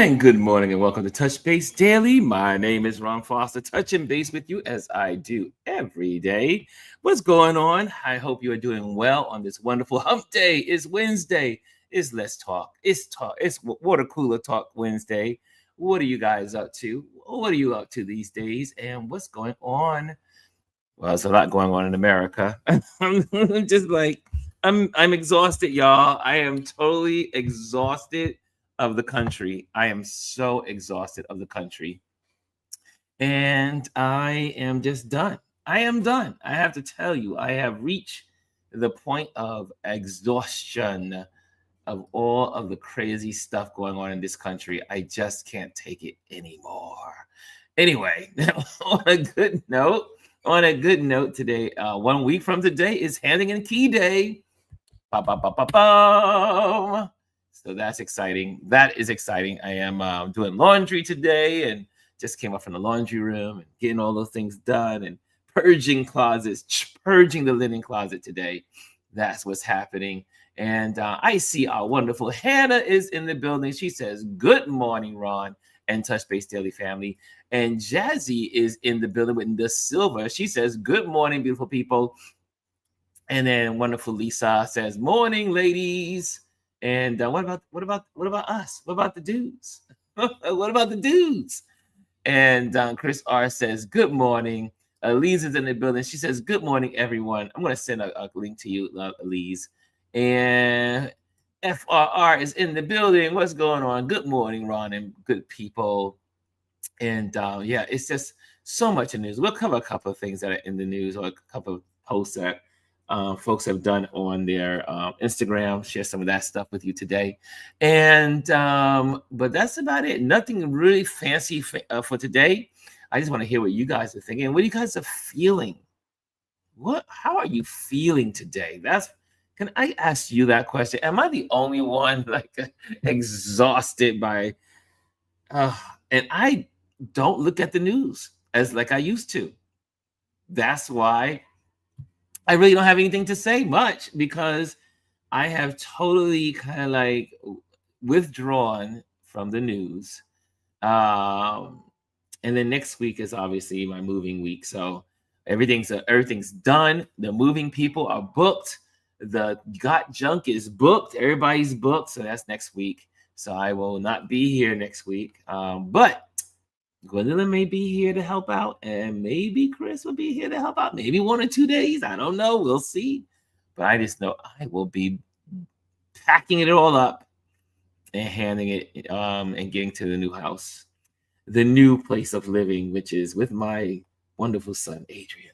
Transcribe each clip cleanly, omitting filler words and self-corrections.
And good morning and welcome to Touch Base Daily. My name is Ron Foster, touching base with you as I do every day. What's going on? I hope you are doing well on this wonderful hump day. It's Wednesday. It's Let's Talk. It's Water Cooler Talk Wednesday. What are you guys up to? What are you up to these days? And what's going on? Well, there's a lot going on in America. I'm just like, I'm exhausted, y'all. I am totally exhausted of the country. I am so exhausted of the country. And I am just done. I am done. I have to tell you, I have reached the point of exhaustion of all of the crazy stuff going on in this country. I just can't take it anymore. Anyway, on a good note, today, 1 week from today is Handing in Key Day. Ba, ba, ba, ba, ba. So that's exciting. That is exciting. I am doing laundry today and just came up from the laundry room and getting all those things done and purging the linen closet today. That's what's happening. And I see our wonderful Hannah is in the building. She says, good morning, Ron and Touch Base Daily family. And Jazzy is in the building with the silver. She says, good morning, beautiful people. And then wonderful Lisa says, morning, ladies. And what about us? What about the dudes? What about the dudes? And Chris R says, good morning. Elise is in the building. She says, good morning, everyone. I'm going to send a link to you, Elise. And FRR is in the building. What's going on? Good morning, Ron, and good people. And yeah, it's just so much in the news. We'll cover a couple of things that are in the news or a couple of posts that folks have done on their Instagram. Share some of that stuff with you today. And but that's about it. Nothing really fancy for today. I just want to hear what you guys are thinking. What you guys are feeling. How are you feeling today? Can I ask you that question? Am I the only one exhausted by and I don't look at the news as like I used to. That's why I really don't have anything to say much, because I have totally kind of withdrawn from the news. And then next week is obviously my moving week. So everything's done. The moving people are booked. The Got Junk is booked. Everybody's booked. So that's next week. So I will not be here next week. But Gwendolyn may be here to help out, and maybe Chris will be here to help out. Maybe 1 or 2 days. I don't know. We'll see. But I just know I will be packing it all up and handing it and getting to the new house, the new place of living, which is with my wonderful son, Adrian.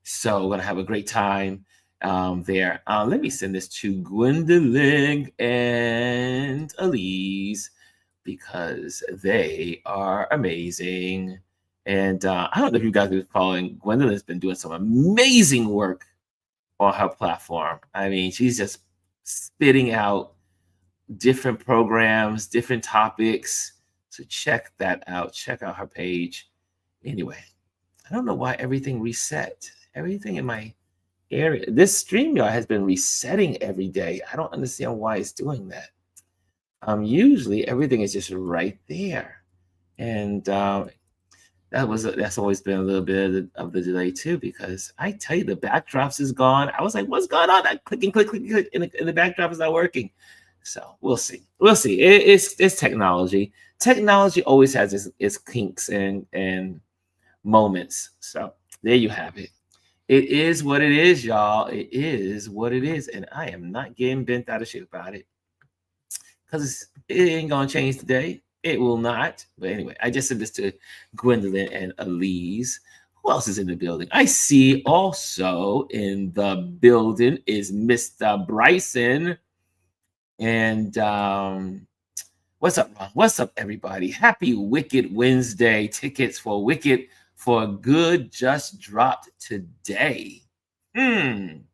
So we're going to have a great time there. Let me send this to Gwendolyn and Elise, because they are amazing. And I don't know if you guys have been following. Gwendolyn's been doing some amazing work on her platform. I mean, she's just spitting out different programs, different topics. So check that out. Check out her page. Anyway, I don't know why everything reset. Everything in my area. This StreamYard has been resetting every day. I don't understand why it's doing that. Usually everything is just right there. And that's always been a little bit of the delay too, because I tell you, the backdrops is gone. I was like, what's going on? I click, and the backdrop is not working. So we'll see. It's technology. Technology always has its kinks and moments. So there you have it. It is what it is, y'all. It is what it is. And I am not getting bent out of shape about it, because it ain't going to change today. It will not. But anyway, I just said this to Gwendolyn and Elise. Who else is in the building? I see also in the building is Mr. Bryson. And what's up, Ron? What's up, everybody? Happy Wicked Wednesday. Tickets for Wicked for Good just dropped today. And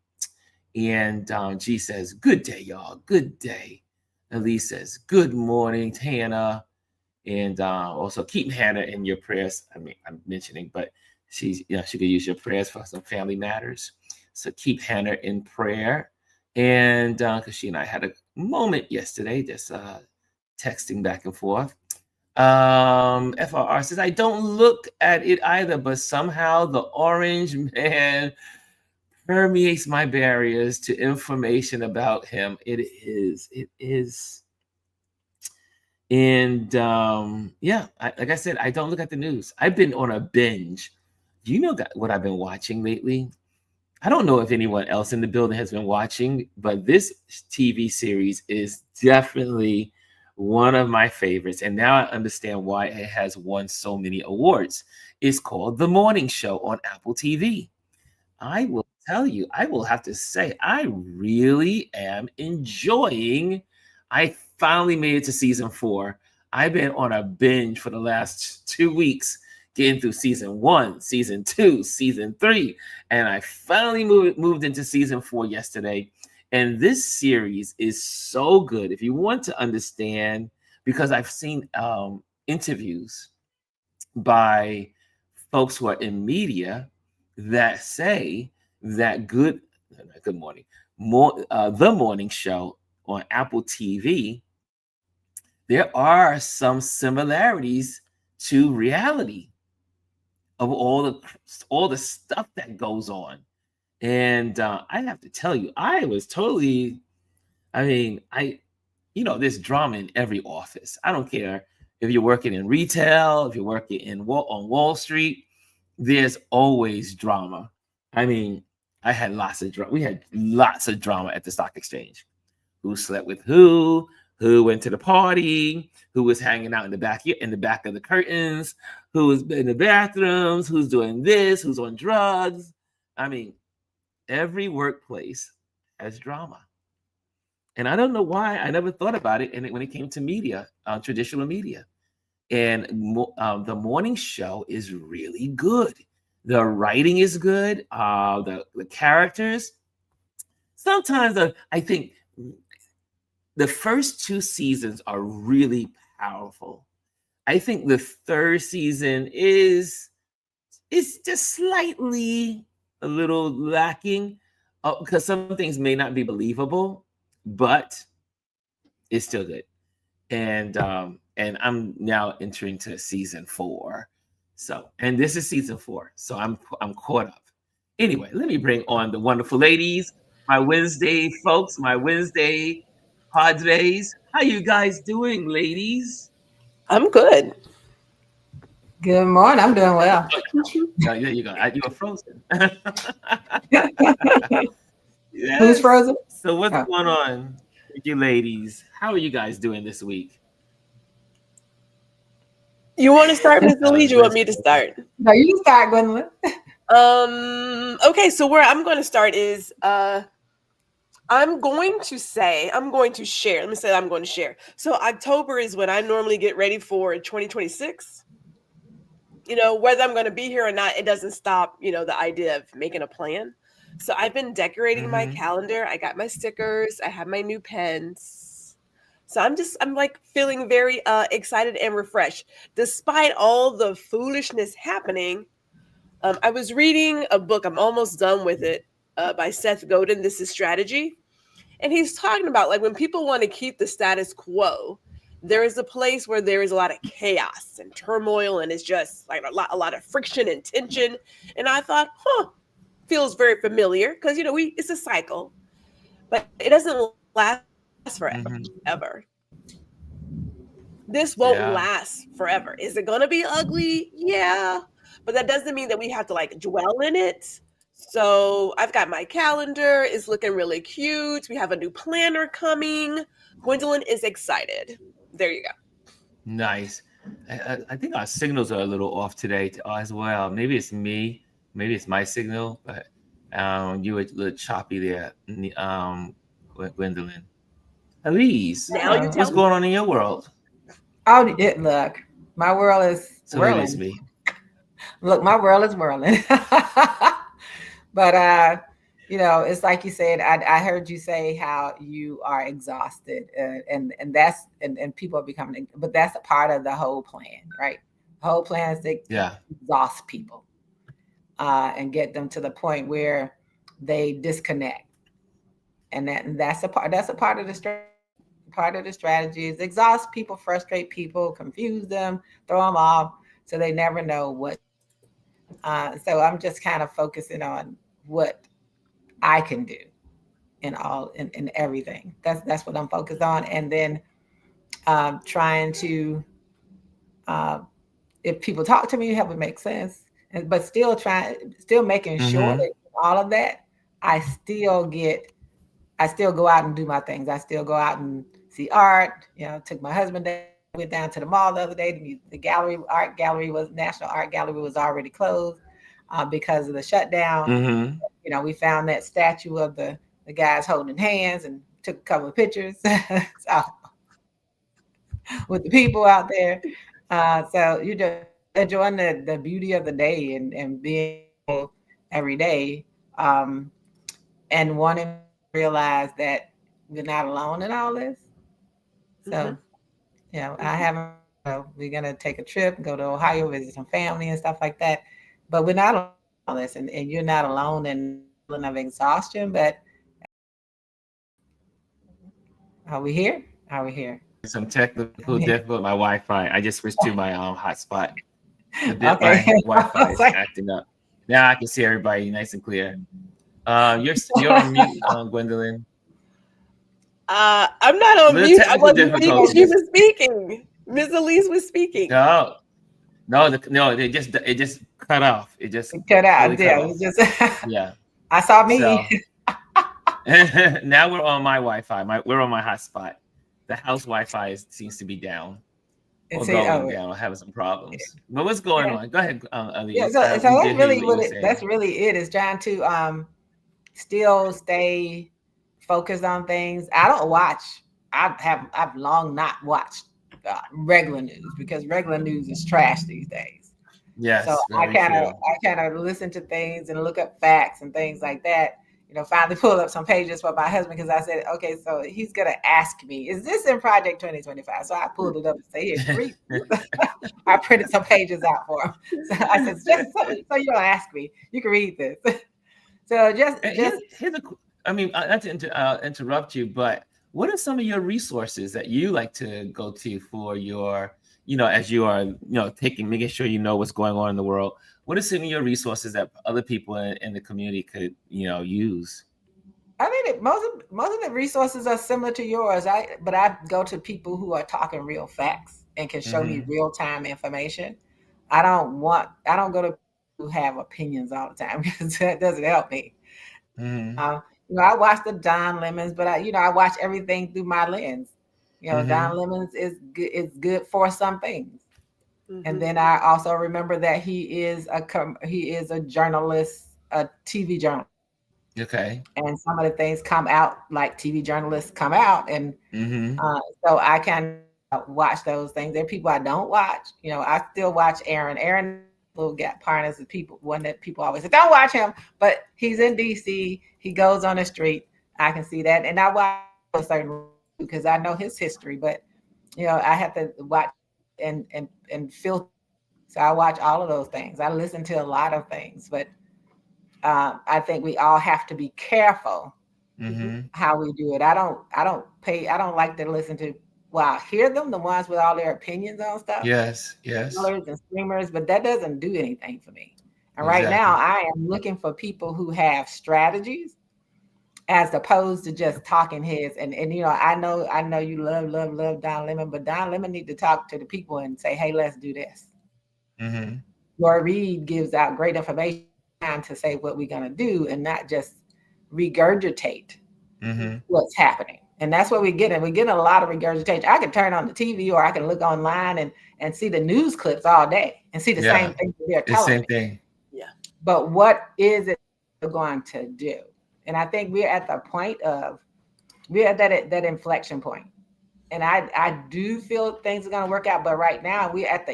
G says, good day, y'all. Good day. Elise says, good morning, Hannah. And also keep Hannah in your prayers. I mean, I'm mentioning, but she could use your prayers for some family matters. So keep Hannah in prayer. And because she and I had a moment yesterday, just texting back and forth. FRR says, I don't look at it either, but somehow the orange man permeates my barriers to information about him. It is. And yeah, like I said, I don't look at the news. I've been on a binge. Do you know what I've been watching lately? I don't know if anyone else in the building has been watching, but this TV series is definitely one of my favorites. And now I understand why it has won so many awards. It's called The Morning Show on Apple TV. I will tell you, I will have to say, I really am enjoying. I finally made it to season 4. I've been on a binge for the last 2 weeks, getting through season 1, season 2, season 3, and I finally moved into season 4 yesterday. And this series is so good. If you want to understand, because I've seen interviews by folks who are in media that say that good morning, the morning show on Apple TV, there are some similarities to reality of all the stuff that goes on. And I have to tell you, I was totally, I mean, there's drama in every office. I don't care if you're working in retail, if you're working on Wall Street, there's always drama. I mean, I had lots of drama. We had lots of drama at the stock exchange. Who slept with who went to the party, who was hanging out in the back of the curtains, who was in the bathrooms, who's doing this, who's on drugs. I mean, every workplace has drama. And I don't know why I never thought about it when it came to media, traditional media. And the morning show is really good. The writing is good. The characters. Sometimes I think the first 2 seasons are really powerful. I think the 3rd season is just slightly a little lacking because some things may not be believable, but it's still good. And I'm now entering to season 4. So, and this is season 4. So I'm caught up. Anyway, let me bring on the wonderful ladies, my Wednesday folks, my Wednesday Padres. How you guys doing, ladies? I'm good. Good morning. I'm doing well. There you go. You were frozen. Who's Yes. frozen? So what's Oh. going on with you ladies? How are you guys doing this week? You want to start, Miss Elise? You want me to start? No, you can start, Gwendolyn. Okay, so where I'm going to start is I'm going to share. Let me say I'm going to share. So October is when I normally get ready for 2026. Whether I'm going to be here or not, it doesn't stop, the idea of making a plan. So I've been decorating my calendar. I got my stickers. I have my new pens. So I'm like feeling very excited and refreshed. Despite all the foolishness happening, I was reading a book. I'm almost done with it by Seth Godin. This is Strategy. And he's talking about like when people want to keep the status quo, there is a place where there is a lot of chaos and turmoil, and it's just like a lot of friction and tension. And I thought, feels very familiar because it's a cycle, but it doesn't last forever. This won't last forever. Is it going to be ugly? Yeah, but that doesn't mean that we have to like dwell in it. So I've got my calendar. It's looking really cute. We have a new planner coming. Gwendolyn is excited. There you go. Nice. I think our signals are a little off today as well. Maybe it's me. Maybe it's my signal, but you were a little choppy there, Gwendolyn. Elise, Now you tell what's me. going on in your world? Oh, look, my world is So maybe whirling. it's me. Look, my world is whirling. But it's like you said. I heard you say how you are exhausted, and that's and people are becoming. But that's a part of the whole plan, right? The whole plan is to exhaust people and get them to the point where they disconnect, and that's a part of the strategy. part of the strategy is exhaust people, frustrate people, confuse them, throw them off, so they never know what. So I'm just kind of focusing on what I can do in everything. That's what I'm focused on, and then trying to, if people talk to me, help it make sense, but still making sure that all of that, I still go out and do my things. I still go out and see art. Took my husband down, went down to the mall the other day. The National Art Gallery was already closed because of the shutdown. We found that statue of the guys holding hands and took a couple of pictures so, with the people out there. So you just enjoying the beauty of the day and being every day, and wanting to realize that we're not alone in all this. So, I haven't. We're gonna take a trip, go to Ohio, visit some family and stuff like that. But we're not alone in all this, and you're not alone in the feeling of exhaustion. But are we here? Are we here? Some technical difficulty. My Wi-Fi. I just switched to my hotspot. Okay. My Wi-Fi is acting up. Now I can see everybody nice and clear. You're on mute, Gwendolyn. I'm not on mute. I wasn't speaking. She was speaking. Ms. Elise was speaking. No, it just cut off. It cut out. Really Yeah, it just yeah. I saw me. So, now we're on my Wi-Fi. We're on my hotspot. The house Wi-Fi seems to be down. Or going down, or having some problems. But what's going on? Go ahead, Elise. Yeah, so that's really that's really it. Is trying to still stay focused on things. I don't watch. I've long not watched regular news because regular news is trash these days. Yes. So I kind of listen to things and look up facts and things like that. Finally pull up some pages for my husband because I said, okay, so he's gonna ask me, is this in Project 2025? So I pulled it up and say, here, read. I printed some pages out for him. So I said, just so you don't ask me, you can read this. So not to interrupt you, but what are some of your resources that you like to go to for your, as you are, making sure you know what's going on in the world? What are some of your resources that other people in the community could, use? I think most of the resources are similar to yours. But I go to people who are talking real facts and can show me real time information. I don't go to people who have opinions all the time because that doesn't help me. I watch the Don Lemons, but I watch everything through my lens. Don Lemons is good for some things. And then I also remember that he is a journalist, a TV journalist. Okay. And some of the things come out like TV journalists come out, and so I can watch those things. There are people I don't watch. I still watch Aaron. Aaron will get partners with people. One that people always say, don't watch him, but he's in DC. He goes on the street. I can see that, and I watch a certain because I know his history. But I have to watch and filter. So I watch all of those things. I listen to a lot of things, but I think we all have to be careful how we do it. I don't like to listen to. Well, I hear them, the ones with all their opinions on stuff. Yes. Colors and streamers, but that doesn't do anything for me. And right now, I am looking for people who have strategies, as opposed to just talking heads. And I know you love Don Lemon, but Don Lemon need to talk to the people and say, hey, let's do this. Lori Reed gives out great information to say what we're gonna do and not just regurgitate what's happening. And that's what we're getting. We're getting a lot of regurgitation. I can turn on the TV or I can look online and see the news clips all day and see the same thing that they're telling me. Same thing. Yeah. But what is it going to do? And I think we're at the point we're at that inflection point. And I do feel things are going to work out. But right now we're at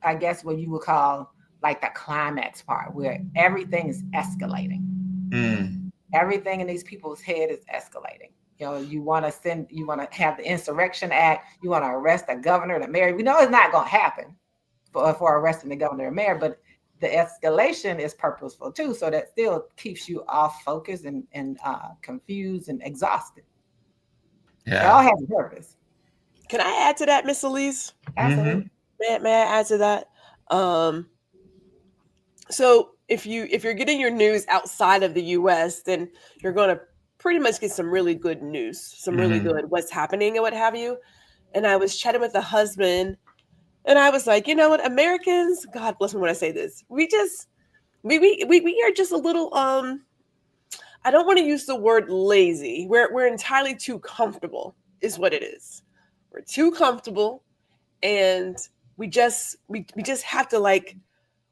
I guess what you would call like the climax part where everything is escalating. Everything in these people's head is escalating. You want to have the Insurrection Act. You want to arrest the governor, the mayor. We know it's not going to happen for arresting the governor and mayor, but the escalation is purposeful too. So that still keeps you off focus and confused and exhausted. It all has a purpose. Can I add to that, Miss Elise? Absolutely. May I add to that? So if you're getting your news outside of the US, then you're going to pretty much get some really good news, some really good what's happening and what have you. And I was chatting with a husband, and I was like, you know what, Americans, God bless me when I say this, we are just a little I don't want to use the word lazy. We're entirely too comfortable, is what it is. We're too comfortable, and we just have to, like,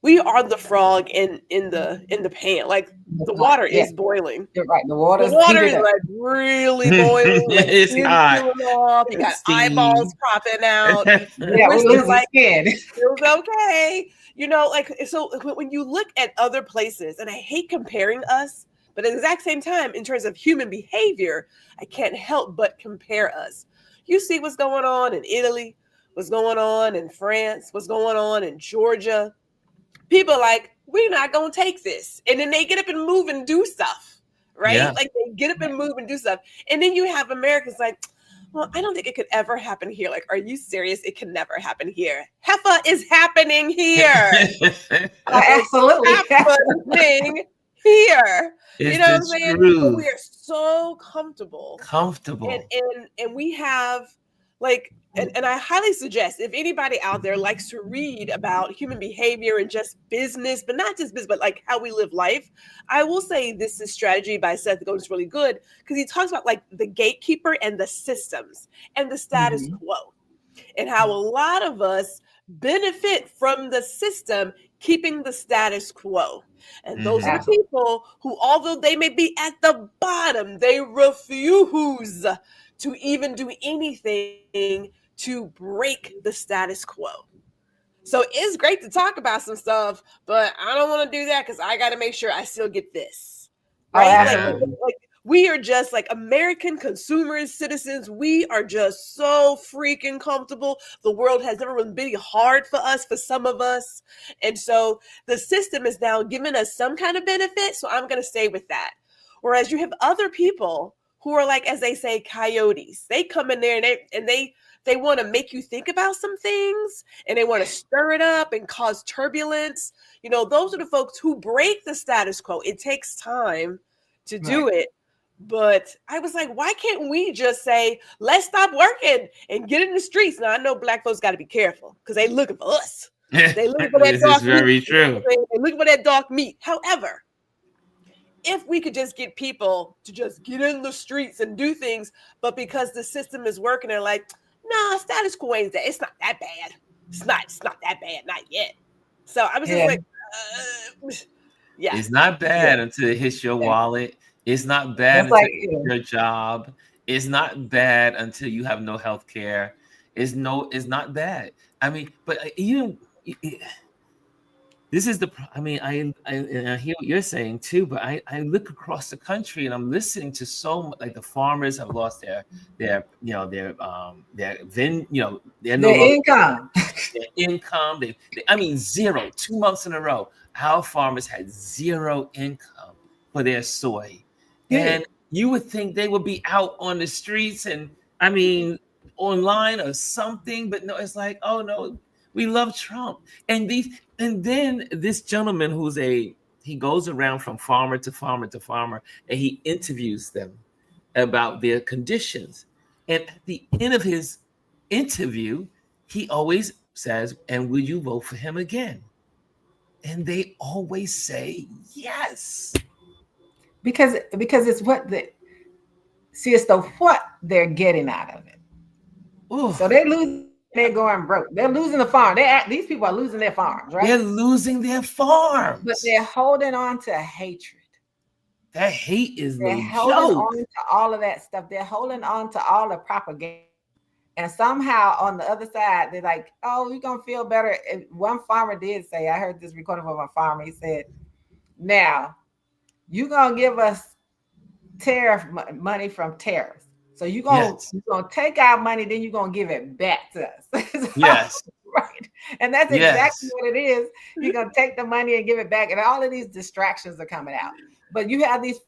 we are the frog in the pan. Like, the water is boiling. You're right. The water is like really boiling. Like, It's hot. Off. You got eyeballs popping out. Yeah, we're losing like, skin. Feels okay. You know, like, so when you look at other places, and I hate comparing us, but at the exact same time, in terms of human behavior, I can't help but compare us. You see what's going on in Italy, what's going on in France, what's going on in Georgia. People are like, we're not going to take this. And then they get up and move and do stuff, right? Yeah. Like, they get up and move and do stuff. And then you have Americans like, well, I don't think it could ever happen here. Like, are you serious? It can never happen here. Heffa is happening here. Absolutely. Happening here. You know what I'm saying? But we are so comfortable. And we have, like, and I highly suggest, if anybody out there likes to read about human behavior and just business, but not just business, but like how we live life, I will say This Is Strategy by Seth Godin is really good, because he talks about, like, the gatekeeper and the systems and the status quo, and how a lot of us benefit from the system keeping the status quo. And those are the people who, although they may be at the bottom, they refuse to even do anything to break the status quo. So it's great to talk about some stuff, but I don't want to do that because I got to make sure I still get this. Right? Like, we are just, like, American consumers, citizens. We are just so freaking comfortable. The world has never been really hard for us, for some of us. And so the system is now giving us some kind of benefit. So I'm going to stay with that. Whereas you have other people who are, like, as they say, coyotes. They come in there and they want to make you think about some things, and they want to stir it up and cause turbulence. You know, those are the folks who break the status quo. It takes time to do it. But I was like, why can't we just say, let's stop working and get in the streets? Now, I know Black folks got to be careful because they looking for us. They looking for that dark meat. This is very true. They looking for that dark meat. However, if we could just get people to just get in the streets and do things, but because the system is working, they're like, nah, status quo ain't that. It's not that bad. It's not that bad. Not yet. So I was just like, It's not bad until it hits your wallet. It's not bad until you hit your job. It's not bad until you have no health care. It's not bad. I mean, but even this is I hear what you're saying too, but I look across the country and I'm listening to so much, like, the farmers have lost their income. Their income. They zero. 2 months in a row, our farmers had zero income for their soy. And you would think they would be out on the streets and online or something, but no, it's like, oh no, we love Trump. And then this gentleman he goes around from farmer to farmer to farmer, and he interviews them about their conditions. And at the end of his interview, he always says, and will you vote for him again? And they always say yes. Because it's it's what they're getting out of it. Ooh. So they're losing, they're going broke. They're losing the farm. These people are losing their farms, right? They're losing their farms. But they're holding on to hatred. That hate is they're holding on to all of that stuff. They're holding on to all the propaganda. And somehow on the other side, they're like, oh, we're going to feel better. And one farmer did say, I heard this recording from a farmer. He said, now, you're going to give us tariff money from tariffs. So you're going to take our money, then you're going to give it back to us. Yes. Right. And that's exactly what it is. You're going to take the money and give it back. And all of these distractions are coming out. But you have these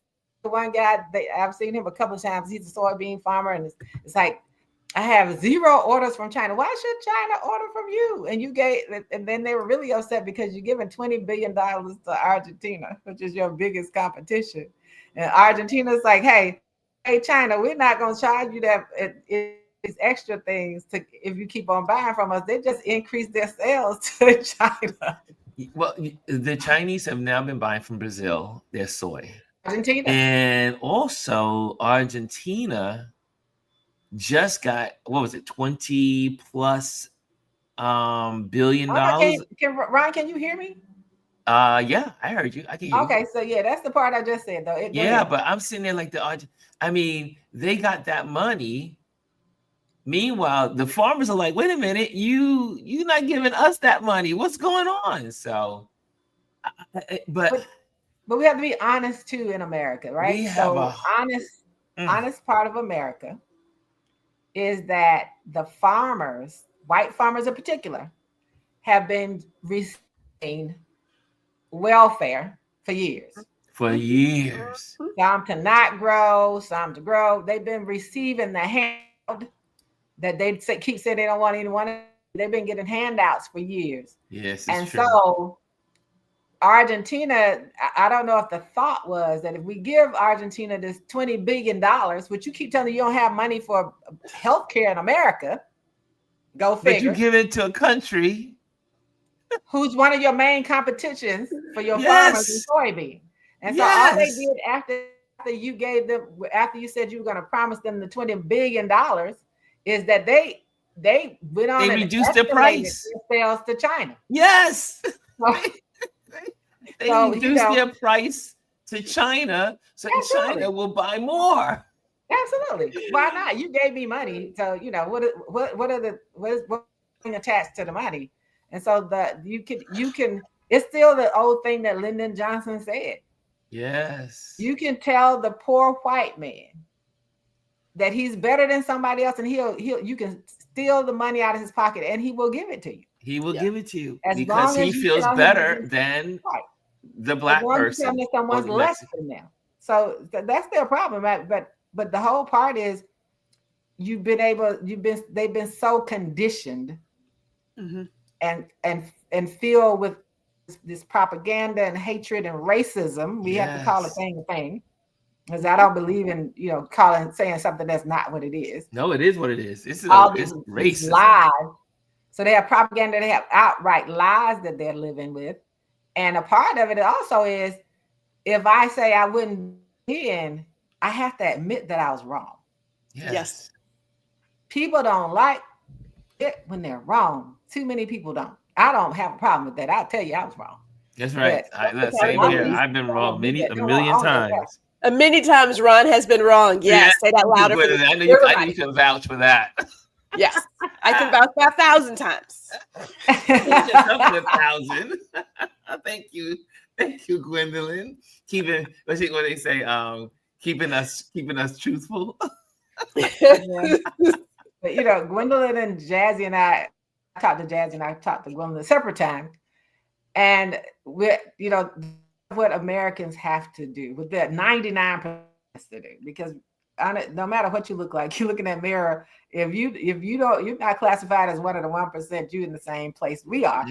The one guy, I've seen him a couple of times. He's a soybean farmer, and it's like, I have 0 orders from China. Why should China order from you? And you gave, and then they were really upset because you're giving $20 billion to Argentina, which is your biggest competition. And Argentina's like, hey, China, we're not going to charge you that these extra things if you keep on buying from us. They just increase their sales to China. Well, the Chinese have now been buying from Brazil their soy. Argentina. And also Argentina just got, what was it, 20 plus billion dollars. Ron, can you hear me? Yeah, I heard you. I can hear okay, you. So yeah, that's the part I just said though. Yeah, but I'm sitting there like I mean, they got that money. Meanwhile, the farmers are like, wait a minute, you're not giving us that money. What's going on? So, but we have to be honest too in America, right? So honest part of America is that the farmers, white farmers in particular, have been receiving welfare for years. For years. Some to not grow, some to grow. They've been receiving the hand that they keep saying they don't want anyone. They've been getting handouts for years. Yes, it's and true. So Argentina, I don't know if the thought was that if we give Argentina this $20 billion, which you keep telling you don't have money for healthcare in America, go figure. But you give it to a country who's one of your main competitions for your farmers and soybean. And so all they did after you gave them, after you said you were going to promise them the $20 billion, is that they went on and reduced their price sales to China. Yes. They reduced their price to China, so China will buy more. Absolutely. Why not? You gave me money, so what's attached to the money? And so you can. It's still the old thing that Lyndon Johnson said. Yes. You can tell the poor white man that he's better than somebody else, and you can steal the money out of his pocket, and he will give it to you. He will give it to you as because he feels better than the black person. That someone's less than them. So that's their problem, right? But the whole part is they've been so conditioned and filled with this propaganda and hatred and racism. We have to call a thing a thing. Because I don't believe in saying something that's not what it is. No, it is what it is. It's racism. Lies. So they have propaganda, they have outright lies that they're living with. And a part of it also is, if I say I wouldn't in, I have to admit that I was wrong. Yes. People don't like it when they're wrong. Too many people don't. I don't have a problem with that. I'll tell you I was wrong. That's right. Same here. I've been wrong a million times. Many times Ron has been wrong. Yes, say that louder. I know you can vouch for that. Yes, I can vouch for 1,000 times. 1,000. Thank you, Gwendolyn. What they say? Keeping us truthful. But Gwendolyn and Jazzy and I talked to Jazzy and I talked to Gwendolyn separate times, and what Americans have to do with that 99% to do, because no matter what you look like, you look in that mirror. If you're not classified as one of the 1%, you're in the same place we are.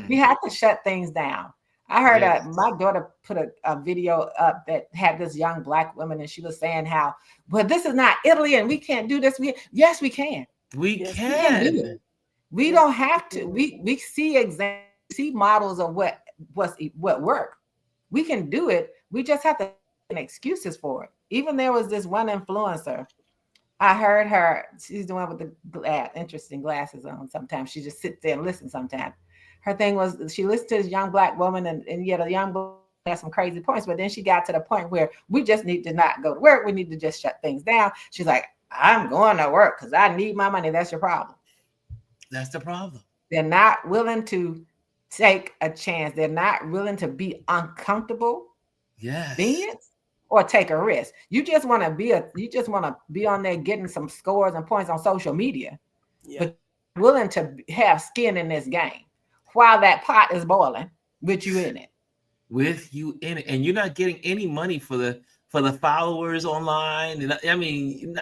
We have to shut things down. I heard my daughter put a video up that had this young black woman, and she was saying how, well, this is not Italy, and we can't do this. Yes, we can. We can. We don't have to. We see models of what work. We can do it. We just have to make excuses for it. Even there was this one influencer. I heard her. She's the one with the interesting glasses on. Sometimes she just sits there and listens. Sometimes her thing was she listened to this young black woman, and yet a young black had some crazy points. But then she got to the point where we just need to not go to work. We need to just shut things down. She's like, I'm going to work because I need my money. That's your problem. That's the problem. They're not willing to take a chance. They're not willing to be uncomfortable. Being or take a risk. You just want to be on there getting some scores and points on social media, but willing to have skin in this game while that pot is boiling with you in it. And you're not getting any money for the for the followers online. And I mean,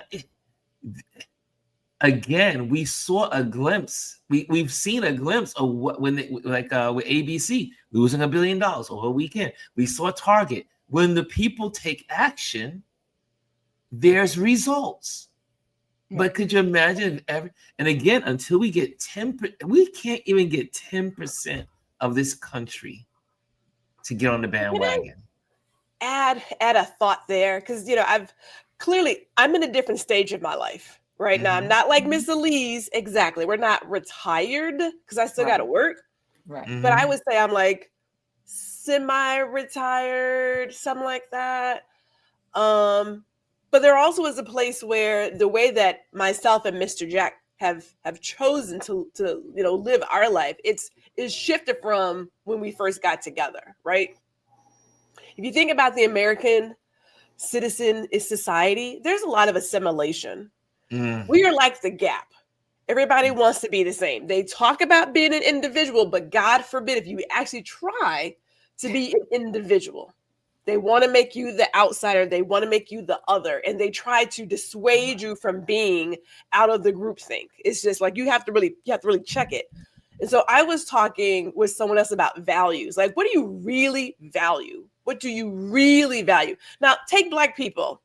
again, we saw a glimpse. We've seen a glimpse of what when they, like with ABC losing $1 billion over a weekend. We saw Target. When the people take action, there's results. But could you imagine and again, until we get 10%, we can't even get 10% of this country to get on the bandwagon. Add a thought there, because I'm in a different stage of my life right now. I'm not like Miss Elise, exactly. We're not retired because I still got to work. Right. But I would say I'm like semi-retired, something like that. But there also is a place where the way that myself and Mr. Jack have chosen to live our life, is shifted from when we first got together, right? If you think about the American citizen society, there's a lot of assimilation. We are like the Gap. Everybody wants to be the same. They talk about being an individual, but God forbid if you actually try to be an individual. They want to make you the outsider. They want to make you the other. And they try to dissuade you from being out of the groupthink. It's just like you have to really check it. And so I was talking with someone else about values. Like, what do you really value? What do you really value? Now, take Black people.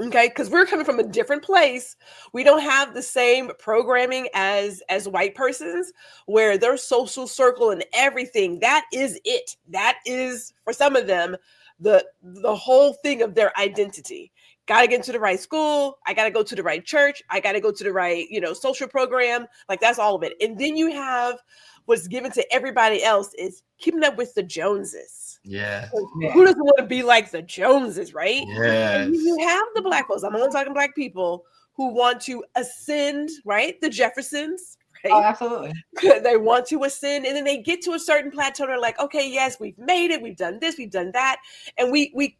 Okay, because we're coming from a different place. We don't have the same programming as white persons, where their social circle and everything, that is it. That is, for some of them, the whole thing of their identity. Got to get into the right school. I got to go to the right church. I got to go to the right, social program. Like, that's all of it. And then you have what's given to everybody else is keeping up with the Joneses. Yeah. Who doesn't want to be like the Joneses, right? Yeah. You have the Black folks. I'm only talking Black people who want to ascend, right? The Jeffersons, right? Oh, absolutely. They want to ascend, and then they get to a certain plateau. They're like, okay, yes, we've made it. We've done this. We've done that, and we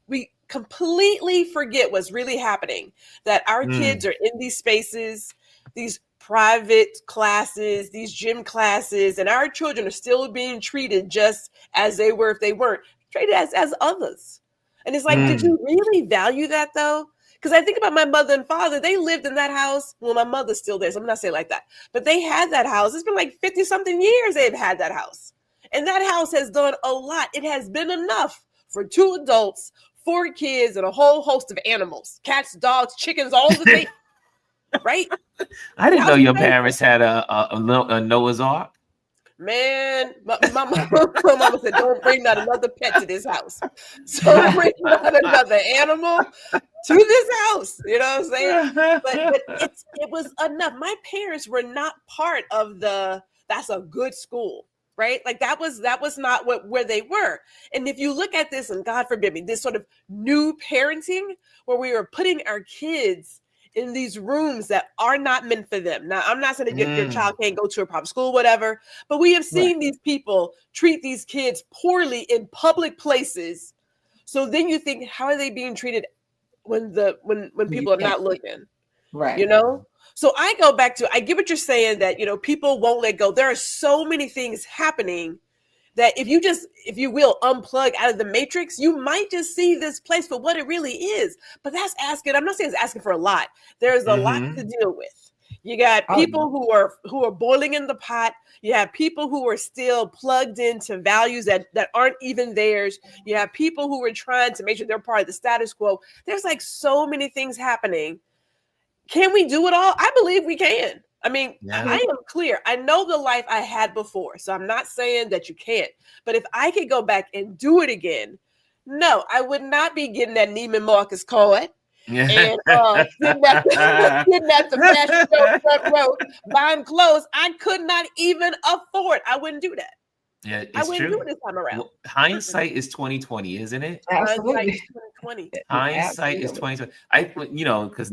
completely forget what's really happening. That our kids are in these spaces, these private classes, these gym classes, and our children are still being treated just as they were if they weren't treated as others. And it's like, did you really value that though? Because I think about my mother and father, they lived in that house. Well, my mother's still there, so I'm not saying like that, but they had that house. It's been like 50 something years they've had that house. And that house has done a lot. It has been enough for 2 adults, 4 kids, and a whole host of animals, cats, dogs, chickens, all the things. Right? I didn't know your parents had a Noah's Ark. Man, my mama said, don't bring not another pet to this house. So bring not another animal to this house. You know what I'm saying? But it was enough. My parents were not part of that's a good school, right? Like that was not where they were. And if you look at this, and God forbid me, this sort of new parenting where we are putting our kids in these rooms that are not meant for them. Now, I'm not saying that your child can't go to a private school, whatever, but we have seen these people treat these kids poorly in public places. So then you think, how are they being treated when people are not looking? Right. So I go back to, I get what you're saying, that, people won't let go. There are so many things happening that if you will unplug out of the matrix, you might just see this place for what it really is. But that's I'm not saying it's asking for a lot. There's a lot to deal with. You got people who are boiling in the pot. You have people who are still plugged into values that aren't even theirs. You have people who are trying to make sure they're part of the status quo. There's like so many things happening. Can we do it all? I believe we can. I mean, I am clear. I know the life I had before, so I'm not saying that you can't. But if I could go back and do it again, no, I would not be getting that Neiman Marcus card and sitting at the fashion show front row buying clothes I could not even afford. I wouldn't do that. Yeah, it's I wouldn't true. do it this time around. Well, hindsight is 2020, isn't it? Absolutely. Hindsight is 2020. Because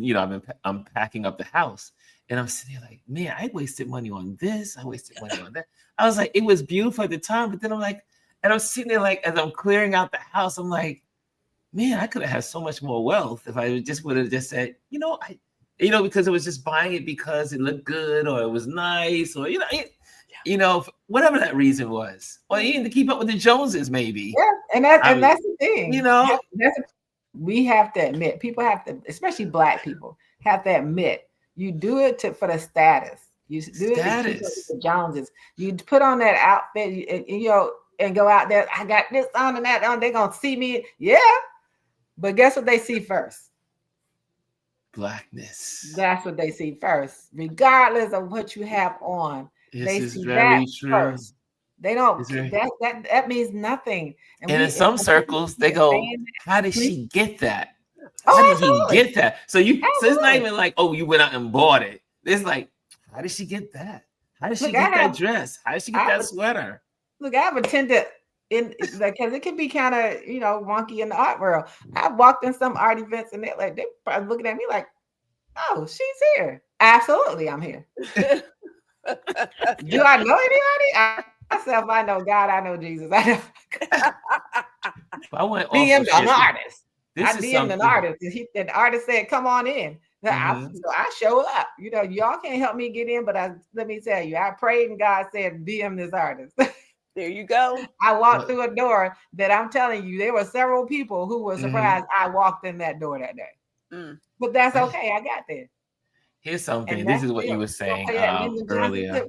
I'm packing up the house. And I'm sitting there like, man, I wasted money on this. I wasted money on that. I was like, it was beautiful at the time. But then I'm like, and I'm sitting there like, as I'm clearing out the house, I'm like, man, I could have had so much more wealth if I just would have just said, because it was just buying it because it looked good or it was nice or, whatever that reason was. Or even to keep up with the Joneses, maybe. Yeah, and that's the thing. we have to admit, people have to, especially Black people, have to admit you do it for the status. You do it to keep up with the Joneses. You put on that outfit, and go out there. I got this on and that on. They're gonna see me, yeah. But guess what they see first? Blackness. That's what they see first, regardless of what you have on. They see that first. They don't. That means nothing. And in some circles, they go, "How did she get that? How did he get that?" So it's not even like, "Oh, you went out and bought it." It's like, "How did she get that? How did she get that dress? How did she get that sweater?" Look, I've attended because it can be kind of wonky in the art world. I've walked in some art events and they're probably looking at me like, "Oh, she's here." Absolutely, I'm here. Do I know anybody? Myself, I know God, I know Jesus. I know. I went DM'd an artist. I DM'd an artist. The artist said, "Come on in." So I show up. Y'all can't help me get in, but let me tell you, I prayed and God said, "DM this artist." There you go. I walked through a door that I'm telling you, there were several people who were surprised I walked in that door that day. But that's okay. I got there. Here's something. This is what you were saying earlier.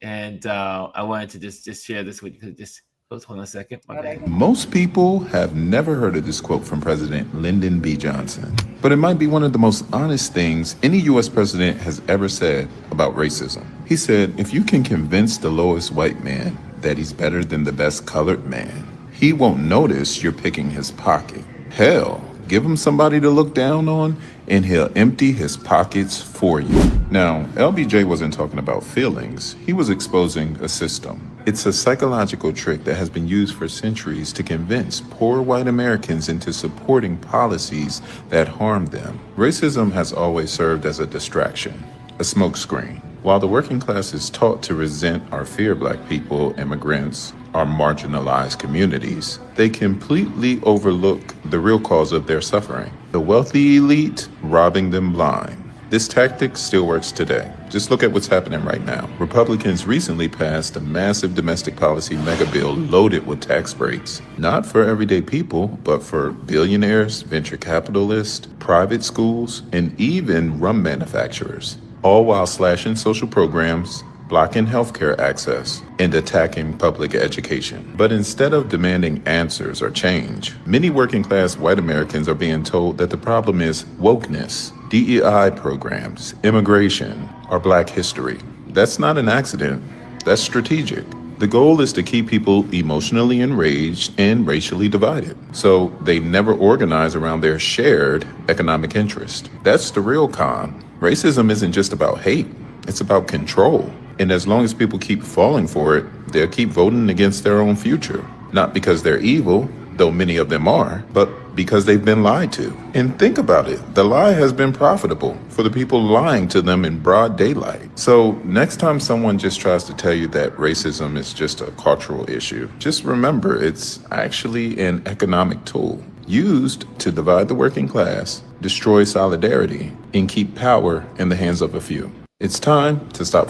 And I wanted to just share this with you. Just hold on a second. Most people have never heard of this quote from President Lyndon B. Johnson, but it might be one of the most honest things any U.S. president has ever said about racism. He said, "If you can convince the lowest white man that he's better than the best colored man, he won't notice you're picking his pocket. Hell, give him somebody to look down on, and he'll empty his pockets for you." Now, LBJ wasn't talking about feelings. He was exposing a system. It's a psychological trick that has been used for centuries to convince poor white Americans into supporting policies that harm them. Racism has always served as a distraction, a smokescreen. While the working class is taught to resent or fear Black people, immigrants, or marginalized communities, they completely overlook the real cause of their suffering: the wealthy elite robbing them blind. This tactic still works today. Just look at what's happening right now. Republicans recently passed a massive domestic policy mega bill loaded with tax breaks, not for everyday people, but for billionaires, venture capitalists, private schools, and even rum manufacturers, all while slashing social programs, blocking healthcare access, and attacking public education. But instead of demanding answers or change, many working class white Americans are being told that the problem is wokeness, DEI programs, immigration, or Black history. That's not an accident, that's strategic. The goal is to keep people emotionally enraged and racially divided, so they never organize around their shared economic interest. That's the real con. Racism isn't just about hate, it's about control. And as long as people keep falling for it, they'll keep voting against their own future. Not because they're evil, though many of them are, but because they've been lied to. And think about it, the lie has been profitable for the people lying to them in broad daylight. So next time someone just tries to tell you that racism is just a cultural issue, just remember it's actually an economic tool used to divide the working class, destroy solidarity, and keep power in the hands of a few. It's time to stop.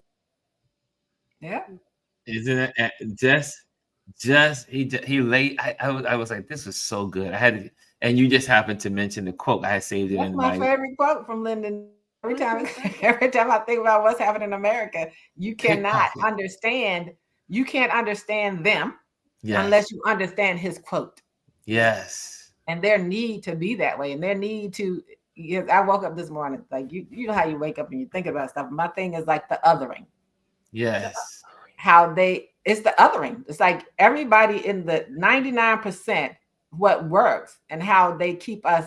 Yeah. Isn't it just he laid? I was like, this was so good. I had to, and you just happened to mention the quote. I had saved it. That's my favorite quote from Lyndon. Every time I think about what's happening in America, you cannot understand. You can't understand them unless you understand his quote. Yes. And their need to be that way, and their need to. I woke up this morning like you know how you wake up and you think about stuff. My thing is like the othering. Yes. How it's the othering. It's like everybody in the 99%, what works and how they keep us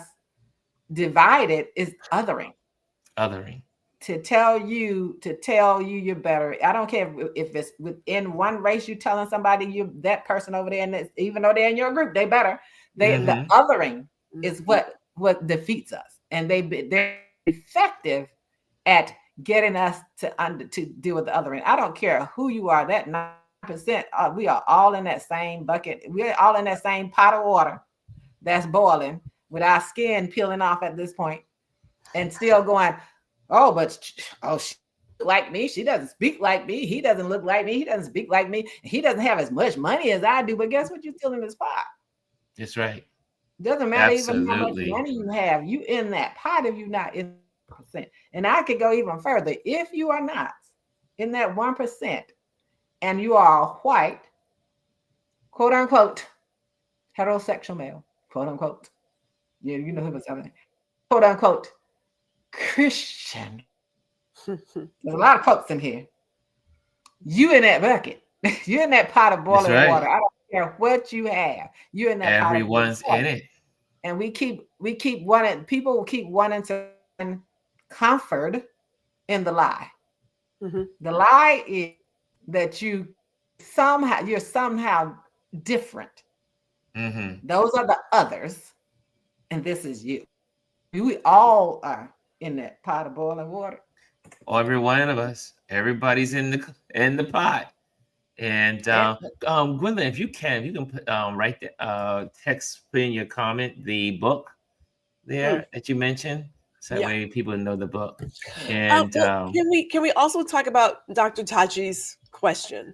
divided is othering. Othering. To tell you you're better. I don't care if it's within one race, you're telling somebody you that person over there, and even though they're in your group, they better. The othering is what defeats us. And they're effective at getting us to deal with the othering. I don't care who you are, that 9%, we are all in that same bucket. We're all in that same pot of water that's boiling with our skin peeling off at this point and still going, she like me. She doesn't speak like me. He doesn't look like me. He doesn't speak like me. He doesn't have as much money as I do. But guess what? You're still in this pot. That's right. Doesn't matter even how much Absolutely. money you have. You in that pot if you're not in 1%. And I could go even further. If you are not in that 1% and you are white, quote unquote, heterosexual male, quote unquote. Yeah, you know who was saying, quote unquote, Christian. There's a lot of quotes in here. You in that bucket. You in that pot of boiling right. water. I don't care what you have. You in that Everyone's pot of in it. And we keep wanting, people will keep wanting to find comfort in the lie. Mm-hmm. The lie is that you're somehow different. Mm-hmm. Those are the others, and this is you. We all are in that pot of boiling water. Every one of us. Everybody's in the pot. And Gwendolyn, if you can put write the put in your comment the book there that you mentioned, so that way people know the book. And can we also talk about Dr. Tachi's question?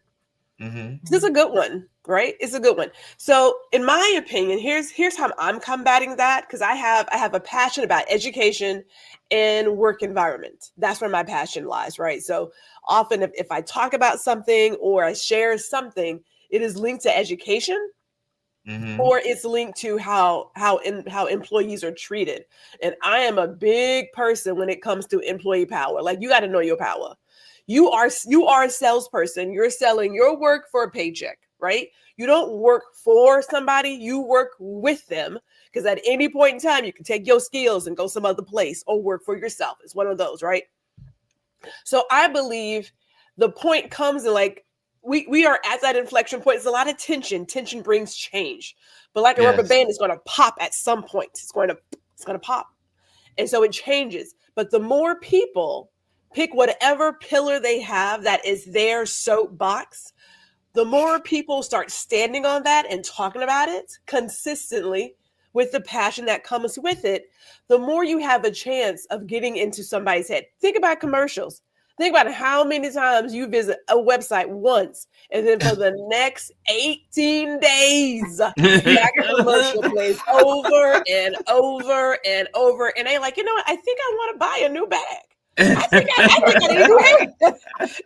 Mm-hmm. This is a good one, right? It's a good one. So, in my opinion, here's how I'm combating that, because I have a passion about education and work environment. That's where my passion lies, right? So often, if I talk about something or I share something, it is linked to education, or it's linked to how employees are treated. And I am a big person when it comes to employee power. Like, you got to know your power. You are a salesperson. You're selling your work for a paycheck, right? You don't work for somebody. You work with them, because at any point in time, you can take your skills and go some other place or work for yourself. It's one of those, right? So I believe the point comes in, like, we are at that inflection point. It's a lot of tension. Tension brings change, but like a rubber band, it's going to pop at some point. It's going to pop, and so it changes. But the more people pick whatever pillar they have that is their soapbox, the more people start standing on that and talking about it consistently with the passion that comes with it, the more you have a chance of getting into somebody's head. Think about commercials. Think about how many times you visit a website once, and then for the next 18 days, that commercial plays over and over and over. And they're like, you know what? I think I want to buy a new bag. I think I need a new bag.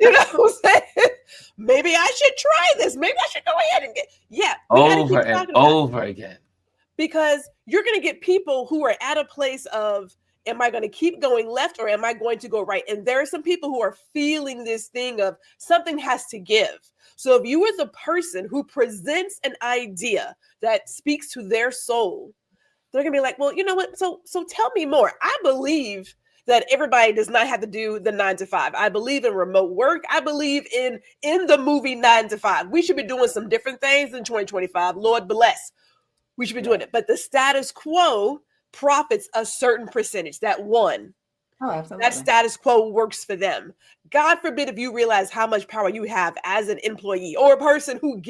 You know what I'm saying? Maybe I should try this. Maybe I should go ahead and get, over and over again. Because you're going to get people who are at a place of, am I going to keep going left or am I going to go right? And there are some people who are feeling this thing of something has to give. So if you are the person who presents an idea that speaks to their soul, they're going to be like, well, you know what? So tell me more. I believe that everybody does not have to do the 9 to 5. I believe in remote work. I believe in the movie 9 to 5. We should be doing some different things in 2025. Lord bless. We should be doing it. But the status quo profits a certain percentage, that one. Oh, absolutely. That status quo works for them. God forbid if you realize how much power you have as an employee or a person who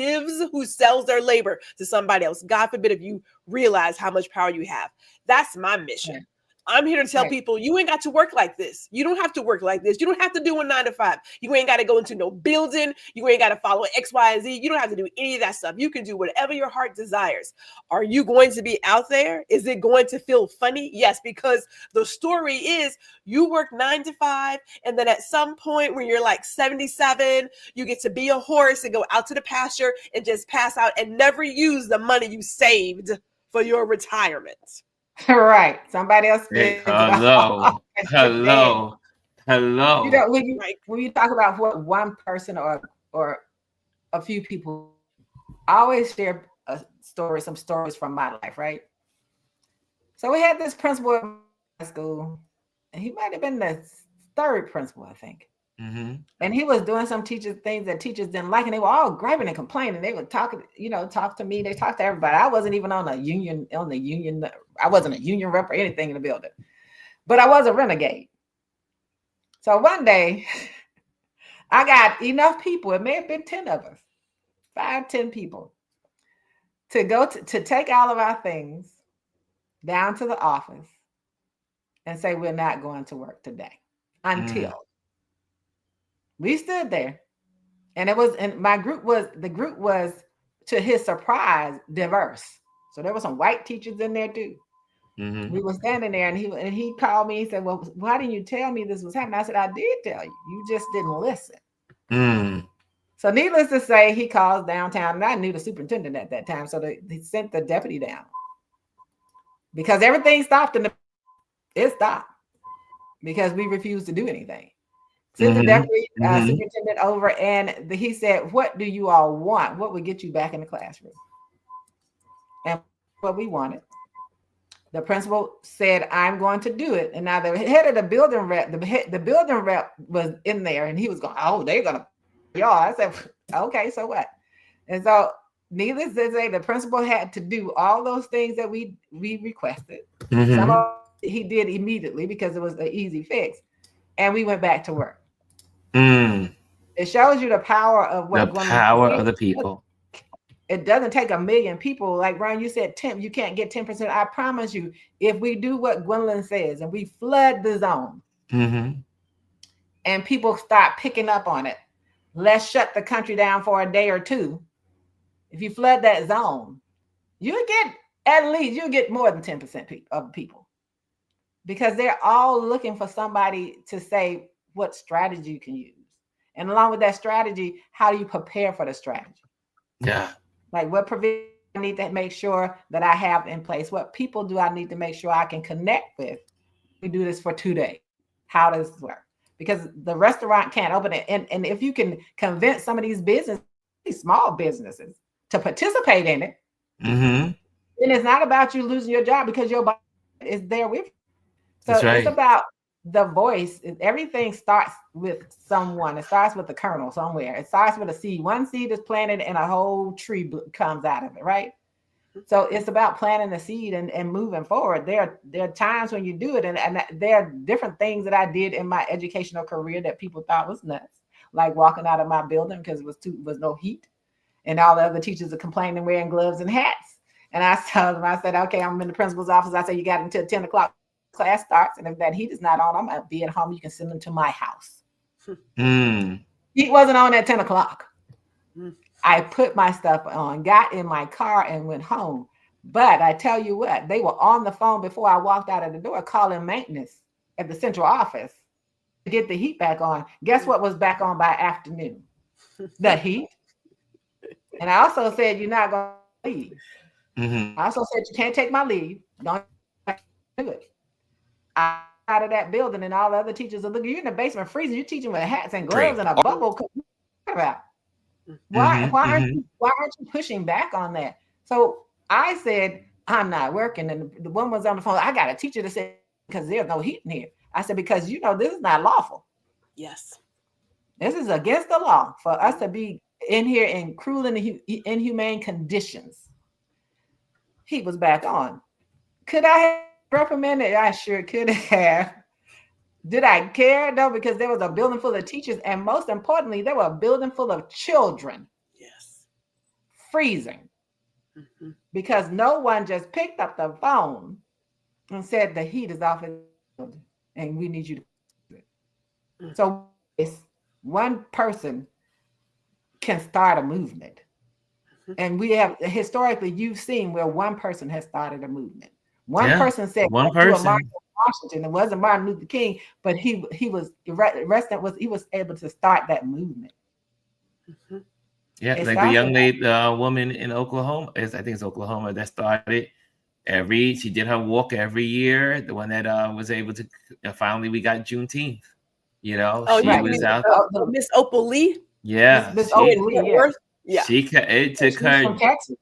sells their labor to somebody else. God forbid if you realize how much power you have. That's my mission. Right. I'm here to tell people, you ain't got to work like this. You don't have to work like this. You don't have to do a 9 to 5. You ain't got to go into no building. You ain't got to follow X, Y, and Z. You don't have to do any of that stuff. You can do whatever your heart desires. Are you going to be out there? Is it going to feel funny? Yes, because the story is you work 9 to 5, and then at some point when you're like 77, you get to be a horse and go out to the pasture and just pass out and never use the money you saved for your retirement. Right. Somebody else. Hello. You know, when you talk about what one person or a few people, I always share some stories from my life, right? So we had this principal in high school, and he might have been the third principal, I think. Mm-hmm. And he was doing some things that teachers didn't like, and they were all griping and complaining. They would talk to me. They talked to everybody. I wasn't even on the union. I wasn't a union rep or anything in the building, but I was a renegade. So one day, I got enough people. It may have been 10 of us, 5-10 people, to go to take all of our things down to the office and say we're not going to work today until. We stood there, and the group was, to his surprise, diverse. So there were some white teachers in there too. Mm-hmm. We were standing there, and he called me. He said, "Well, why didn't you tell me this was happening?" I said, "I did tell you. You just didn't listen." Mm. So needless to say, he calls downtown, and I knew the superintendent at that time, so they sent the deputy down because everything stopped, and it stopped because we refused to do anything. Sent the deputy superintendent over, and he said, "What do you all want? What would get you back in the classroom?" And what we wanted. The principal said, "I'm going to do it." And now the head of the building rep, the building rep was in there, and he was going, "Oh, they're going to y'all." I said, "Okay, so what?" And so needless to say, the principal had to do all those things that we requested. Some of he did immediately because it was an easy fix. And we went back to work. It shows you the power of what the power of the people. It doesn't take a million people. Like Ron, you said 10, you can't get 10%. I promise you, if we do what Gwendolyn says and we flood the zone and people start picking up on it, let's shut the country down for a day or two. If you flood that zone, you'll get more than 10% of people, because they're all looking for somebody to say what strategy you can use. And along with that strategy, how do you prepare for the strategy? Yeah. Like, what provision I need to make sure that I have in place? What people do I need to make sure I can connect with? We do this for 2 days. How does this work? Because the restaurant can't open it. And if you can convince some of these small businesses to participate in it, then it's not about you losing your job, because your body is there with you. So it's about the voice. Everything starts with someone. It starts with the kernel somewhere. It starts with a seed. One seed is planted and a whole tree comes out of it, right? So it's about planting the seed and moving forward. There are times when you do it, and there are different things that I did in my educational career that people thought was nuts, like walking out of my building because it was no heat, and all the other teachers are complaining, wearing gloves and hats. And I told them, I said, "Okay, I'm in the principal's office." I said, "You got until 10 o'clock. Class starts, and if that heat is not on, I'm gonna be at home. You can send them to my house." Heat wasn't on at 10 o'clock. I put my stuff on, got in my car, and went home. But I tell you what, they were on the phone before I walked out of the door, calling maintenance at the central office to get the heat back on. Guess what was back on by afternoon? The heat. And I also said, "You're not gonna leave." I also said, "You can't take my leave. Don't do it." I out of that building, and all the other teachers are looking. You're in the basement freezing. You're teaching with hats and gloves and a bubble. Why aren't you pushing back on that? So I said, "I'm not working." And the woman was on the phone. "I got a teacher to say, because there's no heat in here." I said, "Because this is not lawful. Yes, this is against the law for us to be in here in cruel and inhumane conditions." He was back on. Could I have reprimanded? I sure could have. Did I care? No, because there was a building full of teachers, and most importantly, there were a building full of children. Yes. Freezing. Because no one just picked up the phone and said the heat is off in the building and we need you to. So one person can start a movement. And we have historically, you've seen where one person has started a movement. One person said, one person. Washington. It wasn't Martin Luther King, but he was able to start that movement. Yeah, like the young lady, woman in Oklahoma, I think it's Oklahoma, that started she did her walk every year. The one that was able to finally, we got Juneteenth. She was out. Miss Opal Lee. Yeah, Miss Opal Lee. Yeah, it took her. From Texas.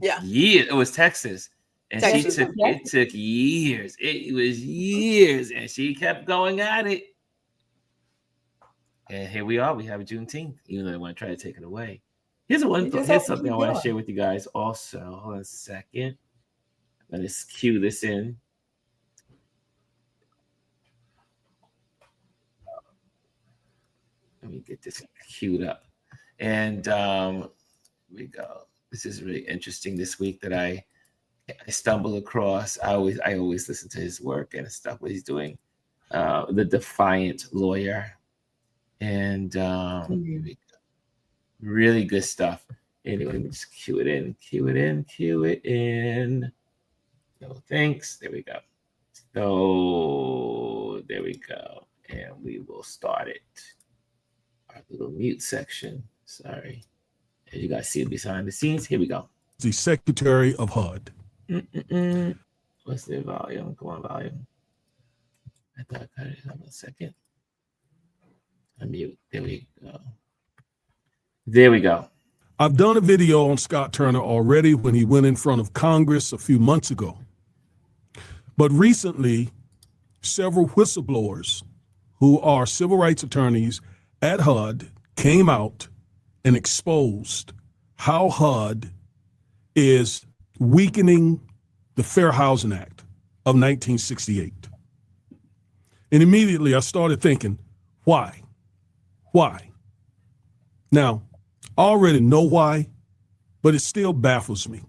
Yeah, years. It was Texas. And it took years. It was years, and she kept going at it. And here we are. We have Juneteenth, even though they want to try to take it away. Here's something I want to share with you guys also. Hold on a second. Let me cue this in. Let me get this queued up. And here we go. This is really interesting this week that I stumble across. I always listen to his work and stuff, what he's doing. The Defiant Lawyer. And really good stuff. Anyway, let me just cue it in. No, thanks. There we go. So there we go. And we will start it. Our little mute section. Sorry. As you guys see it behind the scenes, here we go. The Secretary of HUD. What's the volume? Come on, volume. I thought I cut it. Hold on a second. Unmute. There we go. There we go. I've done a video on Scott Turner already when he went in front of Congress a few months ago. But recently, several whistleblowers who are civil rights attorneys at HUD came out and exposed how HUD is weakening the Fair Housing Act of 1968. And immediately I started thinking, why? Why? Now, I already know why, but it still baffles me.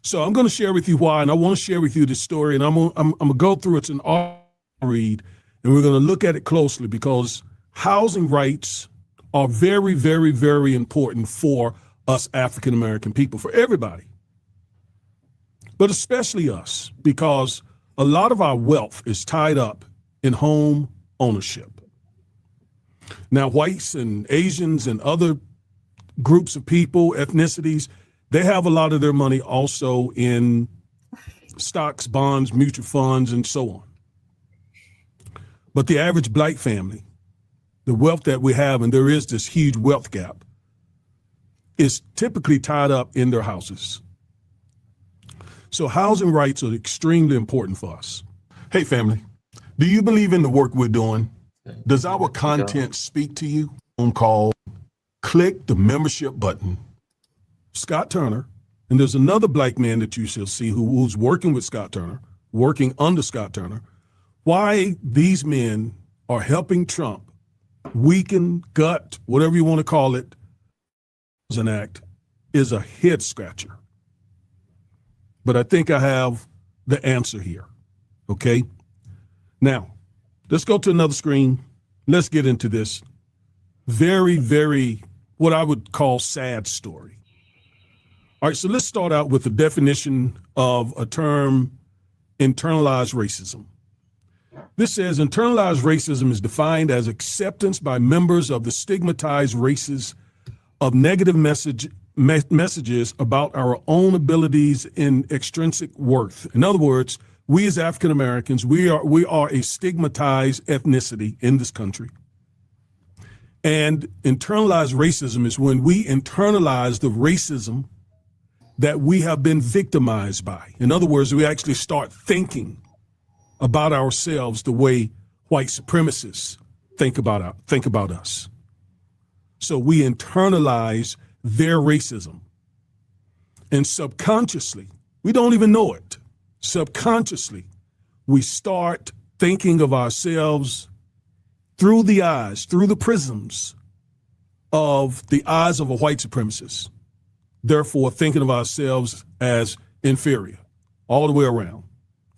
So I'm going to share with you why, and I want to share with you this story, and I'm going to go through it. It's an article read, and we're going to look at it closely because housing rights are very, very, very important for us African-American people, for everybody, but especially us, because a lot of our wealth is tied up in home ownership. Now, whites and Asians and other groups of people, ethnicities, they have a lot of their money also in stocks, bonds, mutual funds, and so on. But the average Black family, the wealth that we have, and there is this huge wealth gap, is typically tied up in their houses. So housing rights are extremely important for us. Hey, family, do you believe in the work we're doing? Does our content speak to you? Phone call, click the membership button. Scott Turner, and there's another Black man that you shall see who's working with Scott Turner, working under Scott Turner. Why these men are helping Trump weaken, gut, whatever you want to call it, an act is a head scratcher. But I think I have the answer here. Okay? Now, let's go to another screen. Let's get into this very, very, what I would call sad story. All right, so let's start out with the definition of a term, internalized racism. This says internalized racism is defined as acceptance by members of the stigmatized races of negative messages about our own abilities and extrinsic worth. In other words, we as African Americans, we are a stigmatized ethnicity in this country. And internalized racism is when we internalize the racism that we have been victimized by. In other words, we actually start thinking about ourselves the way white supremacists think about us. So we internalize their racism. And subconsciously, we don't even know it. Subconsciously, we start thinking of ourselves through the eyes, through the prisms of the eyes of a white supremacist. Therefore, thinking of ourselves as inferior all the way around,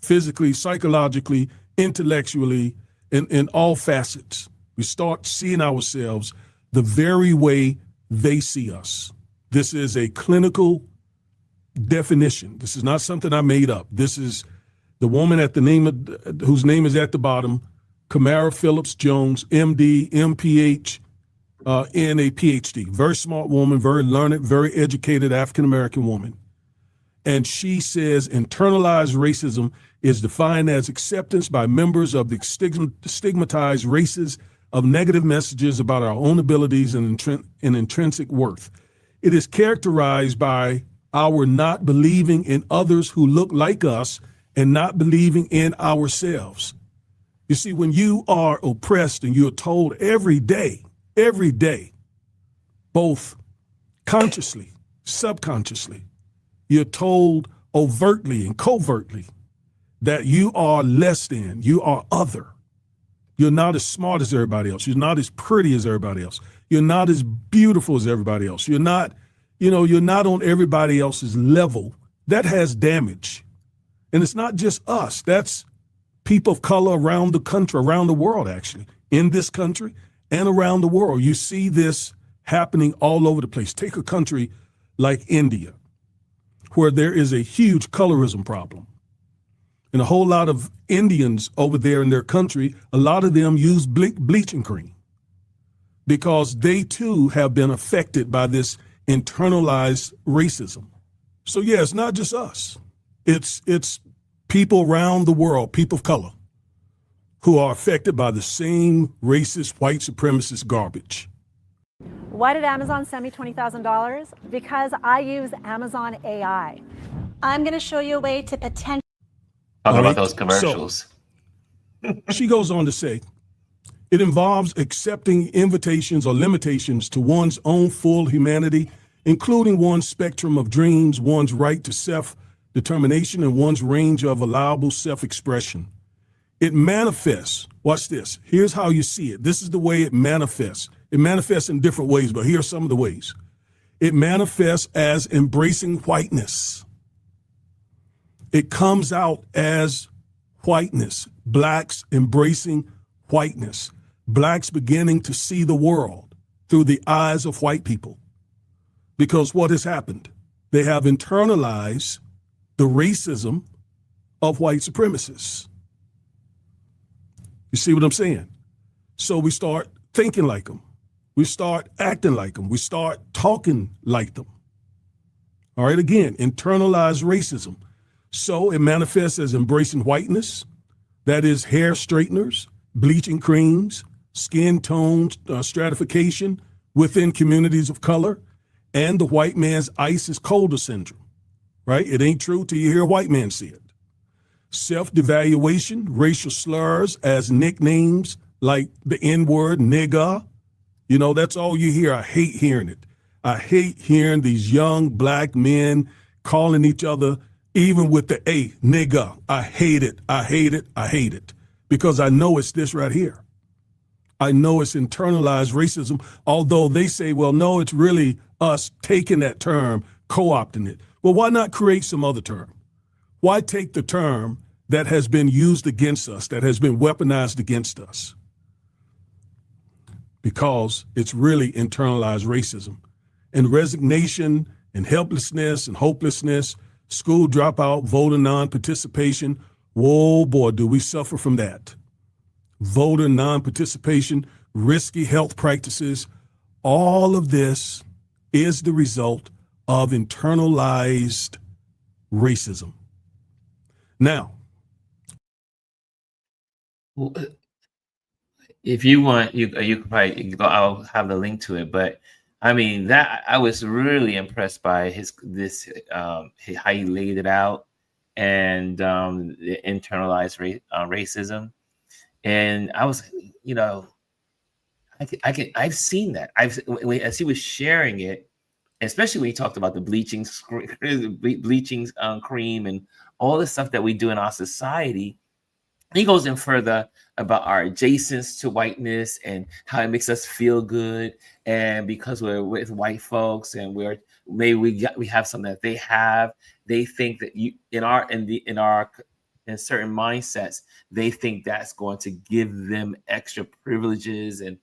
physically, psychologically, intellectually, in all facets. We start seeing ourselves the very way they see us. This is a clinical definition. This is not something I made up. This is the woman whose name is at the bottom, Kamara Phillips Jones, MD, MPH, and a PhD. Very smart woman, very learned, very educated African-American woman. And she says internalized racism is defined as acceptance by members of the stigmatized races of negative messages about our own abilities and intrinsic worth. It is characterized by our not believing in others who look like us and not believing in ourselves. You see, when you are oppressed and you're told every day, both consciously, subconsciously, you're told overtly and covertly that you are less than, you are other. You're not as smart as everybody else. You're not as pretty as everybody else. You're not as beautiful as everybody else. You're not on everybody else's level. That has damage. And it's not just us. That's people of color around the country, around the world, actually, in this country and around the world. You see this happening all over the place. Take a country like India, where there is a huge colorism problem. And a whole lot of Indians over there in their country, a lot of them use bleaching cream because they too have been affected by this internalized racism. So yeah, it's not just us. It's people around the world, people of color, who are affected by the same racist, white supremacist garbage. Why did Amazon send me $20,000? Because I use Amazon AI. I'm going to show you a way to potentially talk about those commercials. So, she goes on to say, it involves accepting invitations or limitations to one's own full humanity, including one's spectrum of dreams, one's right to self-determination, and one's range of allowable self-expression. It manifests, watch this, here's how you see it. This is the way it manifests. It manifests in different ways, but here are some of the ways. It manifests as embracing whiteness. It comes out as whiteness, blacks embracing whiteness, blacks beginning to see the world through the eyes of white people. Because what has happened? They have internalized the racism of white supremacists. You see what I'm saying? So we start thinking like them. We start acting like them. We start talking like them. All right, again, internalized racism. So it manifests as embracing whiteness, that is hair straighteners, bleaching creams, skin tone stratification within communities of color, and the white man's ice is colder syndrome, right? It ain't true till you hear a white man say it. Self-devaluation, racial slurs as nicknames like the N-word, nigga. You know, that's all you hear. I hate hearing it. I hate hearing these young black men calling each other, even with the A, nigga. I hate it. I hate it. I hate it. Because I know it's this right here. I know it's internalized racism, although they say, well, no, it's really us taking that term, co-opting it. Well, why not create some other term? Why take the term that has been used against us, that has been weaponized against us? Because it's really internalized racism. And resignation and helplessness and hopelessness, school dropout, voter non-participation. Whoa, boy, do we suffer from that. Voter non-participation, risky health practices, all of this is the result of internalized racism. Now, if you want, you could probably go. I'll have the link to it. But I mean, that I was really impressed by how he laid it out, and the internalized racism. And I was, you know, I've seen that. As he was sharing it, especially when he talked about the bleaching cream and all the stuff that we do in our society. He goes in further about our adjacence to whiteness and how it makes us feel good. And because we're with white folks and we have something that they have, they think that in certain mindsets, they think that's going to give them extra privileges. And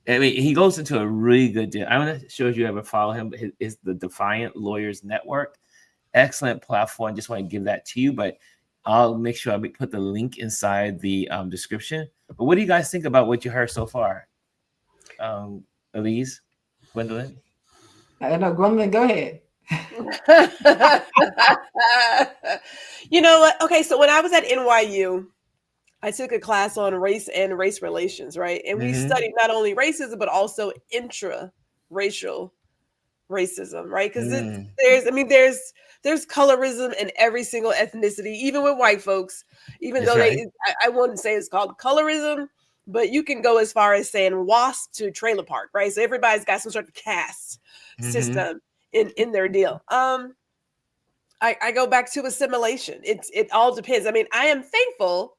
I mean, he goes into a really good deal. I'm not sure if you ever follow him, but it's the Defiant Lawyers Network. Excellent platform. Just want to give that to you, but I'll make sure I put the link inside the description. But what do you guys think about what you heard so far? Elise, Gwendolyn? I don't know, Gwendolyn, go ahead. You know what? Okay, so when I was at NYU, I took a class on race and race relations, right? And we studied not only racism, but also intra-racial racism, right? Because there's colorism in every single ethnicity, even with white folks, even though I wouldn't say it's called colorism, but you can go as far as saying WASP to trailer park, right? So everybody's got some sort of caste system in their deal. I go back to assimilation. It all depends. I mean, I am thankful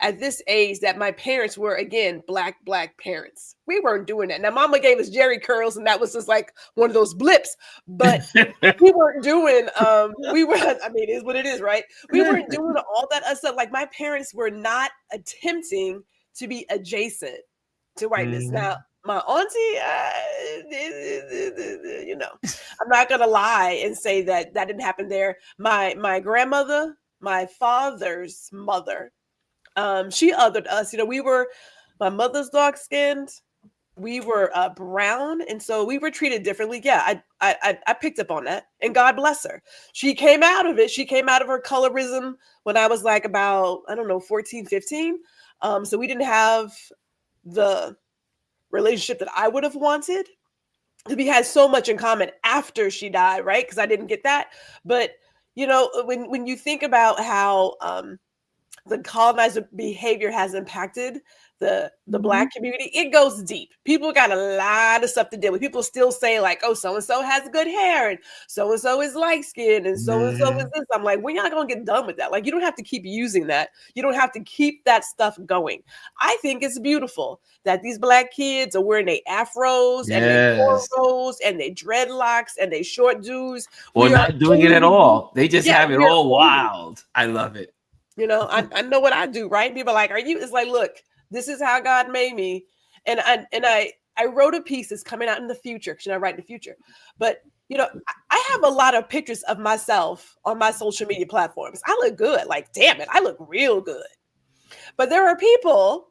at this age that my parents were, again, black parents. We weren't doing that. Now, mama gave us Jerry curls, and that was just like one of those blips, but we weren't doing, I mean, it is what it is, right? We weren't doing all that stuff. Like, my parents were not attempting to be adjacent to whiteness. Now, my auntie, you know, I'm not gonna lie and say that didn't happen there. My grandmother, my father's mother, she othered us. You know, my mother's dark skinned, we were brown, and so we were treated differently. Yeah, I picked up on that, and God bless her. She came out of it. She came out of her colorism when I was like about, I don't know, 14, 15. So we didn't have the relationship that I would have wanted. We had so much in common after she died, right? Because I didn't get that. But you know, when you think about how the colonizer behavior has impacted the Black community, it goes deep. People got a lot of stuff to deal with. People still say like, oh, so-and-so has good hair and so-and-so is light-skinned and so-and-so is this. I'm like, we're not going to get done with that. Like, you don't have to keep using that. You don't have to keep that stuff going. I think it's beautiful that these Black kids are wearing their afros and their cornrows and their dreadlocks and their short dudes. Or not doing it at all. They just have it all wild. I love it. You know, I know what I do, right? People are like, are you? It's like, look, this is how God made me. And I wrote a piece that's coming out in the future. Should I write in the future? But, you know, I have a lot of pictures of myself on my social media platforms. I look good. Like, damn it, I look real good. But there are people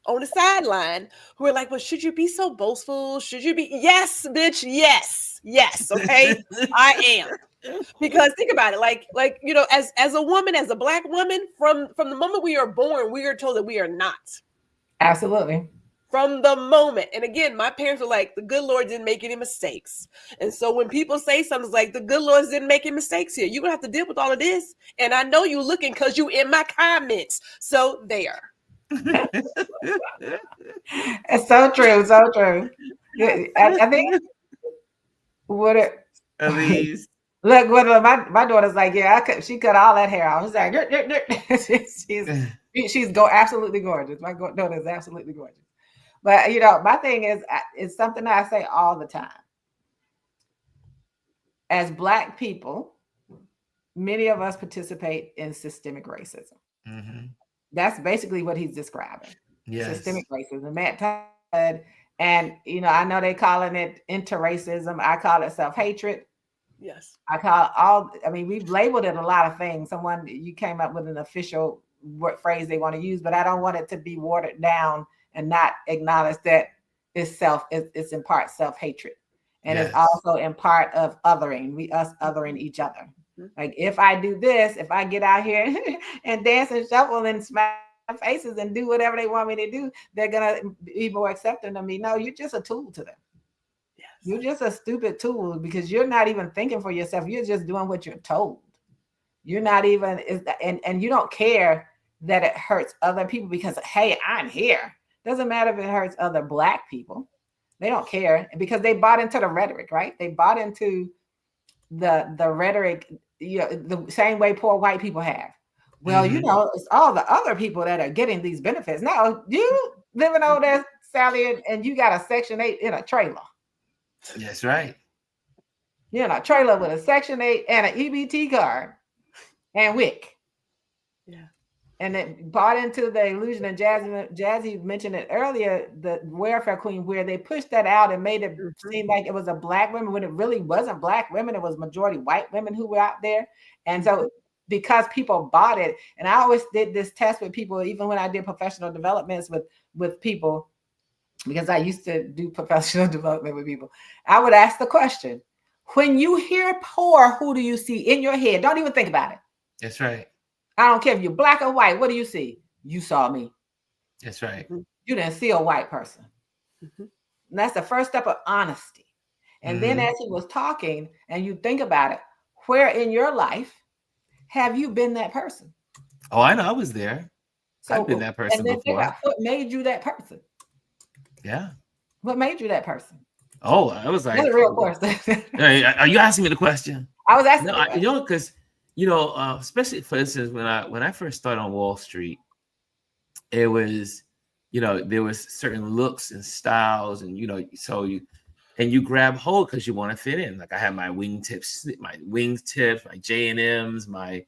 on the sideline who are like, well, should you be so boastful? Should you be? Yes, bitch. Yes. Yes. Okay. I am. Because think about it, like you know, as a woman, as a Black woman, from the moment we are born, we are told that we are not. Absolutely. From the moment. And again, my parents were like, the good Lord didn't make any mistakes. And so when people say something like the good Lord didn't make any mistakes here, you're gonna have to deal with all of this. And I know you looking because you in my comments. So there. It's so true, so true. I think what it Elise. Look, my daughter's like, yeah, she cut all that hair off. She's like, she's absolutely gorgeous. My daughter is absolutely gorgeous. But you know, my thing is, it's something that I say all the time. As Black people, many of us participate in systemic racism. Mm-hmm. That's basically what he's describing. Yes. Systemic racism. Matt said, and you know, I know they calling it interracism. I call it self-hatred. Yes. We've labeled it a lot of things. You came up with an official phrase they want to use, but I don't want it to be watered down and not acknowledge that it's in part self-hatred. And It's also in part of othering, us othering each other. Like if I do this, if I get out here and dance and shuffle and smash faces and do whatever they want me to do, they're going to be more accepting of me. No, you're just a tool to them. You're just a stupid tool because you're not even thinking for yourself. You're just doing what you're told. You're not even, and you don't care that it hurts other people because, hey, I'm here. Doesn't matter if it hurts other Black people. They don't care because they bought into the rhetoric, right? They bought into the rhetoric, you know, the same way poor white people have. Well, you know, it's all the other people that are getting these benefits. No, you living over there, Sally, and you got a Section 8 in a trailer. That's right. You know, a trailer with a Section 8 and an EBT card and WIC. Yeah. And it bought into the illusion, and Jazzy mentioned it earlier, the welfare queen, where they pushed that out and made it seem like it was a Black women when it really wasn't Black women. It was majority white women who were out there. And so because people bought it, and I always did this test with people, even when I did professional developments with people, because I used to do professional development with people, I would ask the question, when you hear poor, who do you see in your head? Don't even think about it. That's right. I don't care if you're Black or white. What do you see? You saw me. That's right. You didn't see a white person. And that's the first step of honesty. And then as he was talking, and you think about it, where in your life have you been that person? Oh, I know. I was there. So, I've been that person and then before. What made you that person? Yeah. What made you that person? Oh, I was like, that's a real question. Are you asking me the question? I was asking. No, you know, because especially for instance, when I first started on Wall Street, it was, there was certain looks and styles, and you grab hold because you want to fit in. Like I had my wingtips, my J&Ms, my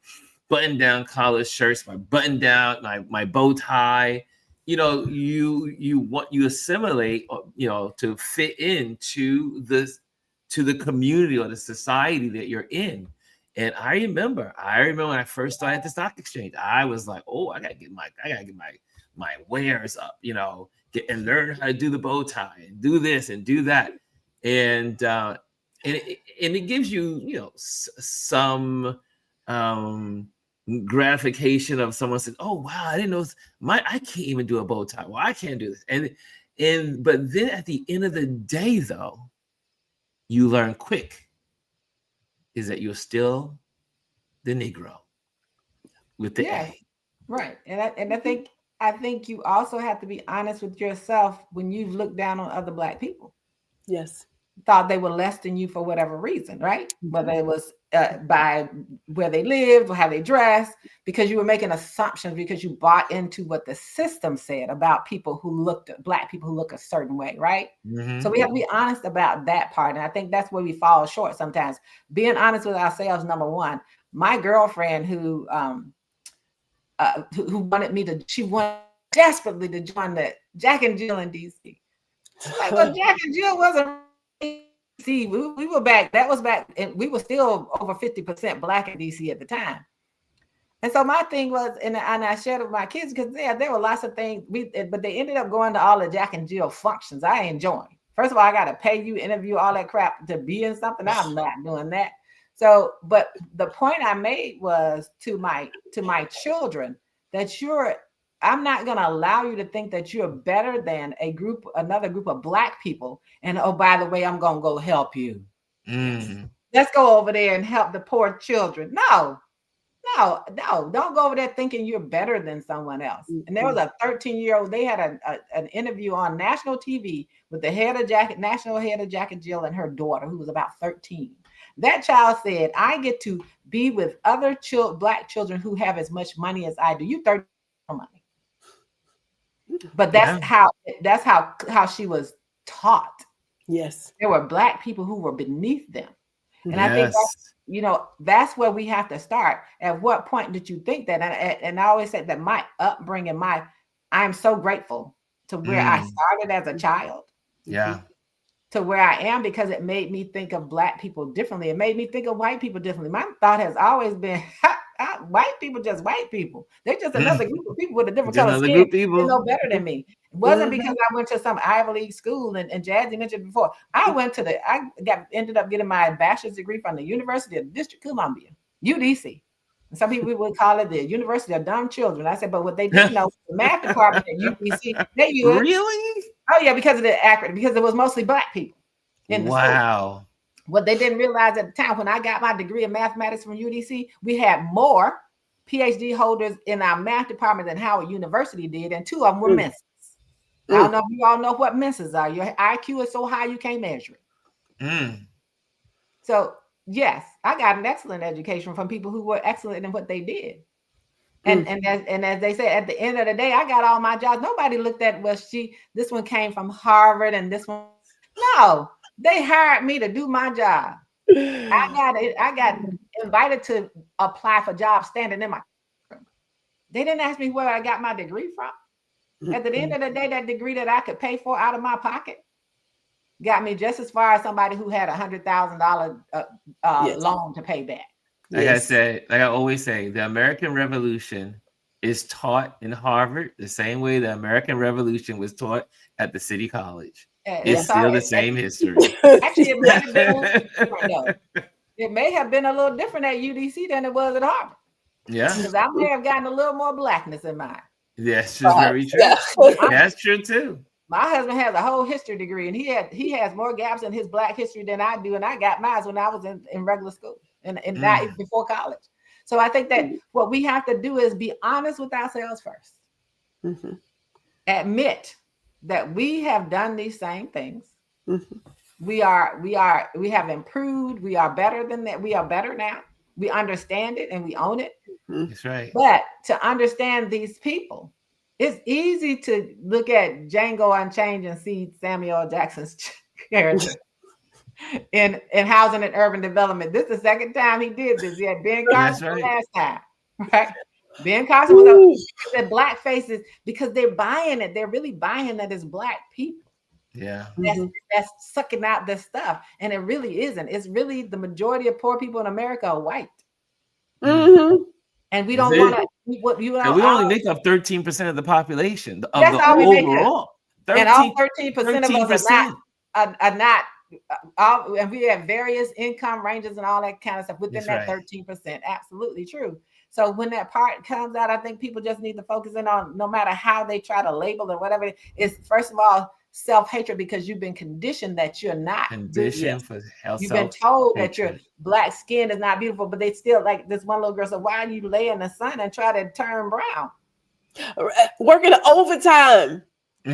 button-down collar shirts, my button-down, my bow tie. You assimilate to fit into the community or the society that you're in. And I remember when I first started at the stock exchange, I was like, oh, I gotta get my wares up, and learn how to do the bow tie and do this and do that. And it gives you, some gratification of someone says, oh wow, I didn't know I can't even do a bow tie. Well, I can't do this. But then at the end of the day, though, you learn quick is that you're still the Negro with the A. Right. And I think you also have to be honest with yourself when you look down on other Black people. Yes. Thought they were less than you for whatever reason, right? Whether it was by where they lived or how they dressed, because you were making assumptions because you bought into what the system said about people who Black people who look a certain way, right? Mm-hmm. So we have to be honest about that part. And I think that's where we fall short sometimes. Being honest with ourselves, number one. My girlfriend who wanted she wanted desperately to join the Jack and Jill in DC. Like, well, Jack and Jill wasn't. See, we were back. That was back, and we were still over 50% Black in DC at the time. And so my thing was, and I shared it with my kids because there were lots of things. But they ended up going to all the Jack and Jill functions. I ain't joined. First of all, I got to pay you, interview, all that crap to be in something. I'm not doing that. So, but the point I made was to my children that I'm not going to allow you to think that you're better than another group of Black people. And, oh, by the way, I'm going to go help you. Mm. Let's go over there and help the poor children. No, don't go over there thinking you're better than someone else. And there was a 13-year-old, they had an interview on national TV with the national head of Jack and Jill and her daughter, who was about 13. That child said, I get to be with other Black children who have as much money as I do. You 30 money. But that's how she was taught. Yes. There were Black people who were beneath them. And I think that's where we have to start. At what point did you think that? And I always said that my upbringing, I'm so grateful to where I started as a child. Yeah. To where I am, because it made me think of Black people differently. It made me think of white people differently. My thought has always been, white people just white people. They're just another group of people with a different color skin. They're no better than me. It wasn't because I went to some Ivy League school, and Jazzy mentioned before. I ended up getting my bachelor's degree from the University of District of Columbia, UDC. And some people would call it the University of Dumb Children. I said, but what they didn't know, the math department at UDC, they used really? Oh yeah, because of the acronym, because it was mostly Black people in the school. What they didn't realize at the time, when I got my degree in mathematics from UDC, we had more PhD holders in our math department than Howard University did, and 2 of them were menses. I don't know if you all know what menses are. Your IQ is so high you can't measure it. So yes, I got an excellent education from people who were excellent in what they did. And as they say, at the end of the day, I got all my jobs. Nobody looked at, this one came from Harvard and this one. No, they hired me to do my job. I got invited to apply for jobs standing in my room. They didn't ask me where I got my degree from. At the end of the day, that degree that I could pay for out of my pocket got me just as far as somebody who had $100,000 loan to pay back. Like I always say, the American Revolution is taught in Harvard the same way the American Revolution was taught at the City College. It's still the same history. Actually, it may have been a little different at UDC than it was at Harvard. Yeah. Because I may have gotten a little more Blackness in mine. Yes, that's very true. That's true too. My husband has a whole history degree, and he has more gaps in his Black history than I do, and I got mine when I was in regular school and not even before college. So I think that what we have to do is be honest with ourselves first. Mm-hmm. Admit that we have done these same things. Mm-hmm. We have improved. We are better than that. We are better now. We understand it and we own it. That's right. But to understand these people, it's easy to look at Django Unchained and see Samuel L. Jackson's character in Housing and Urban Development. This is the second time he did this. He had Ben Carson last time, right? Ben Carson was the Black faces because they're buying it. They're really buying that as Black people. Yeah. That's sucking out this stuff. And it really isn't. It's really the majority of poor people in America are white. Mm-hmm. And we don't want to. We only make up 13% of the population of that's the all we make up. overall. And all 13% of us are not all, and we have various income ranges and all that kind of stuff within that 13%. Absolutely true. So when that part comes out, I think people just need to focus in on, no matter how they try to label it, whatever it is, first of all, self-hatred, because you've been conditioned that you're not conditioned for health. You've been told that your black skin is not beautiful, but they still, like this one little girl said, why do you lay in the sun and try to turn brown? Working overtime.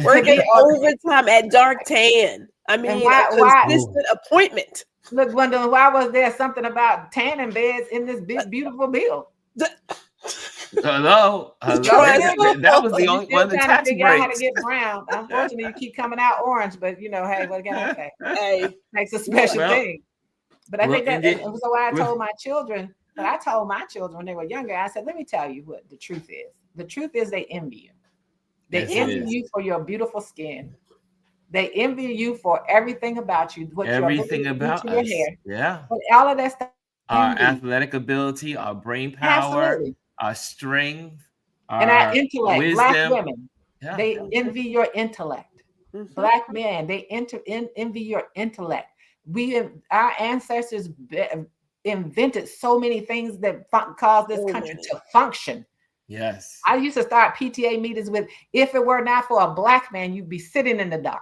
Working overtime at dark tan. I mean, a consistent appointment. Look, Gwendolyn, why was there something about tanning beds in this big, beautiful bill? Hello. That was the only one of the tax breaks. How to get brown. Unfortunately, you keep coming out orange, but you know, hey, what can I say? Hey, makes a special thing. But I think that was why I told my children. But I told my children when they were younger, I said, let me tell you what the truth is. The truth is they envy you. They envy you for your beautiful skin. They envy you for everything about you. Everything about us. Your hair. Yeah. But all of that stuff. Our athletic ability, our brain power, our strength, and our intellect. Wisdom. Black women, they envy your intellect. Mm-hmm. Black men, they envy your intellect. Our ancestors invented so many things that caused this country to function. Yes. I used to start PTA meetings with, if it were not for a black man, you'd be sitting in the dark.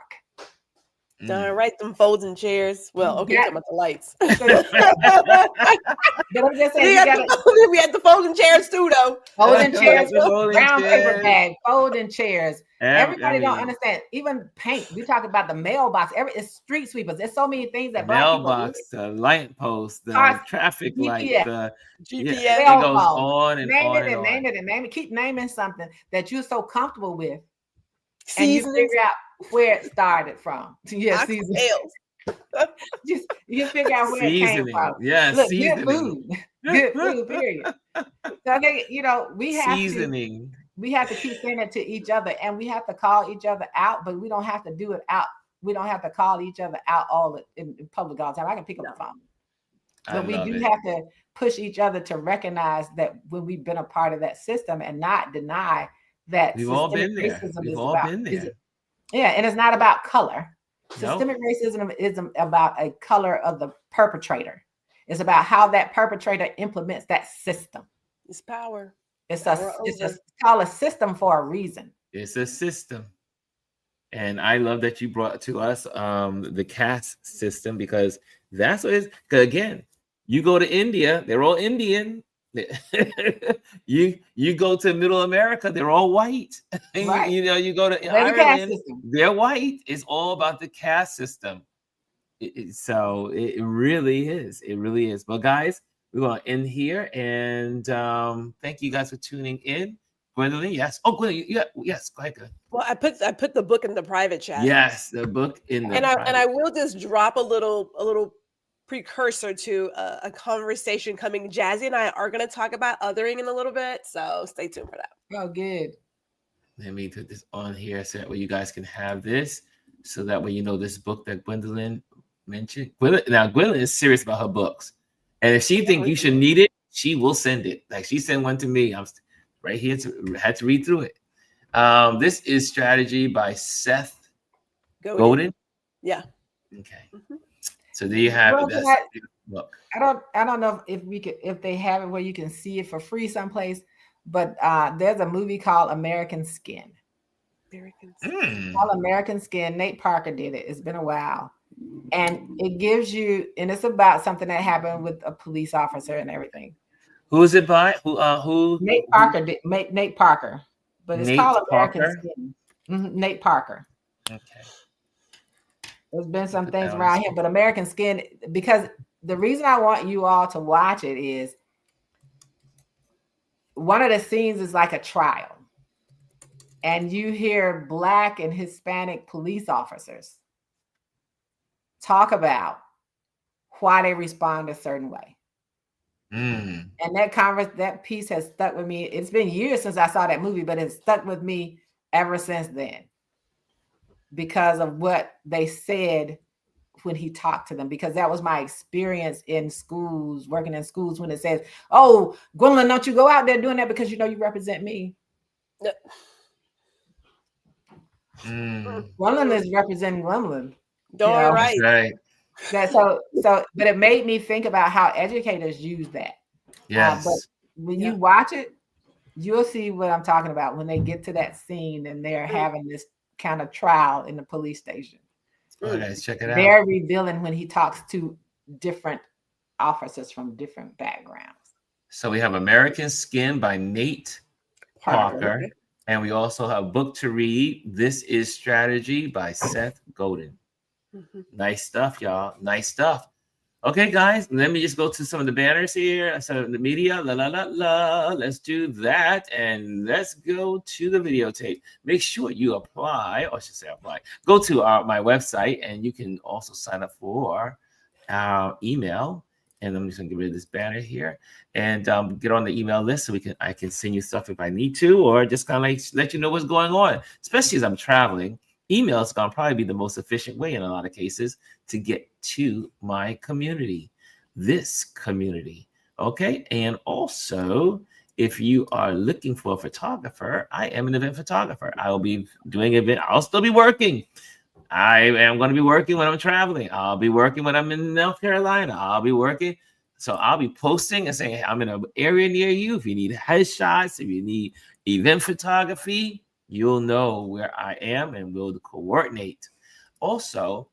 Right, them folding chairs. Well, okay, talking about the lights. But I'm just saying, we had the folding chairs too, though. Folding chairs, brown paper bag, folding chairs. Everybody don't understand. Even paint. We talk about the mailbox. It's street sweepers. There's so many things that mailbox, the light post, the traffic light, the GPS. It goes on and on and on. Name it. Keep naming something that you're so comfortable with, and you figure out where it started from. Yeah, seasonings. You figure out where it came from. Yes, look, good food. Good food, period. So I think, we have seasoning. We have to keep saying it to each other, and we have to call each other out, but we don't have to do it out. We don't have to call each other out in public all the time. I can pick up the phone. But we do have to push each other to recognize that when we've been a part of that system and not deny that we've all been there. We've all been there. Yeah, and it's not about color. Systemic racism is about a color of the perpetrator. It's about how that perpetrator implements that system. It's power. It's called a system for a reason. It's a system. And I love that you brought to us the caste system, because that's what it is. Because again, you go to India, they're all Indian. you go to Middle America, they're all white. Right. You go to Ireland, they're white. It's all about the caste system. So it really is. It really is. But guys, we're going to end here, and thank you guys for tuning in. Gwendolyn, yes. Oh, Gwendolyn, yes. Go ahead. Well, I put the book in the private chat. Yes, the book in the. And I will just drop a little precursor to a conversation coming. Jazzy and I are going to talk about othering in a little bit, so stay tuned for that. Oh, good. Let me put this on here so that way you guys can have this, so that way this book that Gwendolyn mentioned. Gwendolyn is serious about her books, and if she thinks you should need it, she will send it. Like she sent one to me. I'm right here had to read through it. This is Strategy by Seth Godin. Yeah. Okay. Mm-hmm. So there you have it. That's look. I don't know if they have it where you can see it for free someplace, but there's a movie called American Skin. Called American Skin. Nate Parker did it. It's been a while. And it gives you, and it's about something that happened with a police officer and everything. Who is it by? Who? Nate Parker did. Nate Parker, but it's called American Skin. Mm-hmm. Nate Parker. Okay. There's been some things around here, but American Skin, because the reason I want you all to watch it is one of the scenes is like a trial, and you hear Black and Hispanic police officers talk about why they respond a certain way. And that piece has stuck with me. It's been years since I saw that movie, but it's stuck with me ever since then. because of what they said when he talked to them, because that was my experience in schools, working in schools, when it says, oh, Gwendolyn, don't you go out there doing that because you know you represent me. Gwendolyn is representing Gwendolyn. Darn right. That's right. But it made me think about how educators use that. Yes. But when you watch it, you'll see what I'm talking about when they get to that scene and they're having this kind of trial in the police station. Oh, guys, check it out. Very revealing when he talks to different officers from different backgrounds. So we have American Skin by Nate Parker. And we also have a book to read. This is Strategy by Seth Godin. Nice stuff, y'all. Nice stuff. Okay, guys, let me just go to some of the banners here. So the media, Let's do that. And let's go to the videotape. Make sure you apply, or I should say apply. Go to my website, and you can also sign up for our email. And I'm just gonna get rid of this banner here and get on the email list so I can send you stuff if I need to, or just kind of like let you know what's going on, especially as I'm traveling. Email is gonna probably be the most efficient way in a lot of cases to get to my community, this community. Okay, and also if you are looking for a photographer, I am an event photographer. I will be doing event. I'll still be working. I am going to be working when I'm traveling. I'll be working when I'm in North Carolina. I'll be working. So I'll be posting and saying, hey, I'm in an area near you. If you need headshots, if you need event photography, you'll know where I am and we'll coordinate. Also,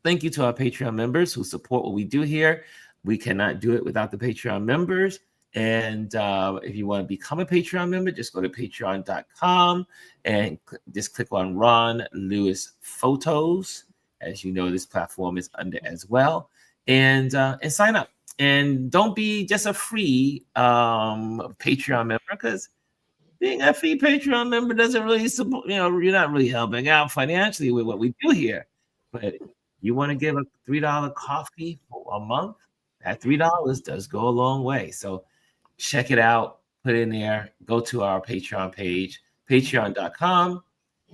thank you to our Patreon members who support what we do here. We cannot do it without the Patreon members. And if you want to become a Patreon member, just go to patreon.com and just click on Ron Lewis Photos. As you know, this platform is under as well. And sign up. And don't be just a free Patreon member, because being a free Patreon member doesn't really support, you're not really helping out financially with what we do here. But you want to give a $3 coffee for a month, that $3 does go a long way. So check it out, put it in there, go to our Patreon page, patreon.com,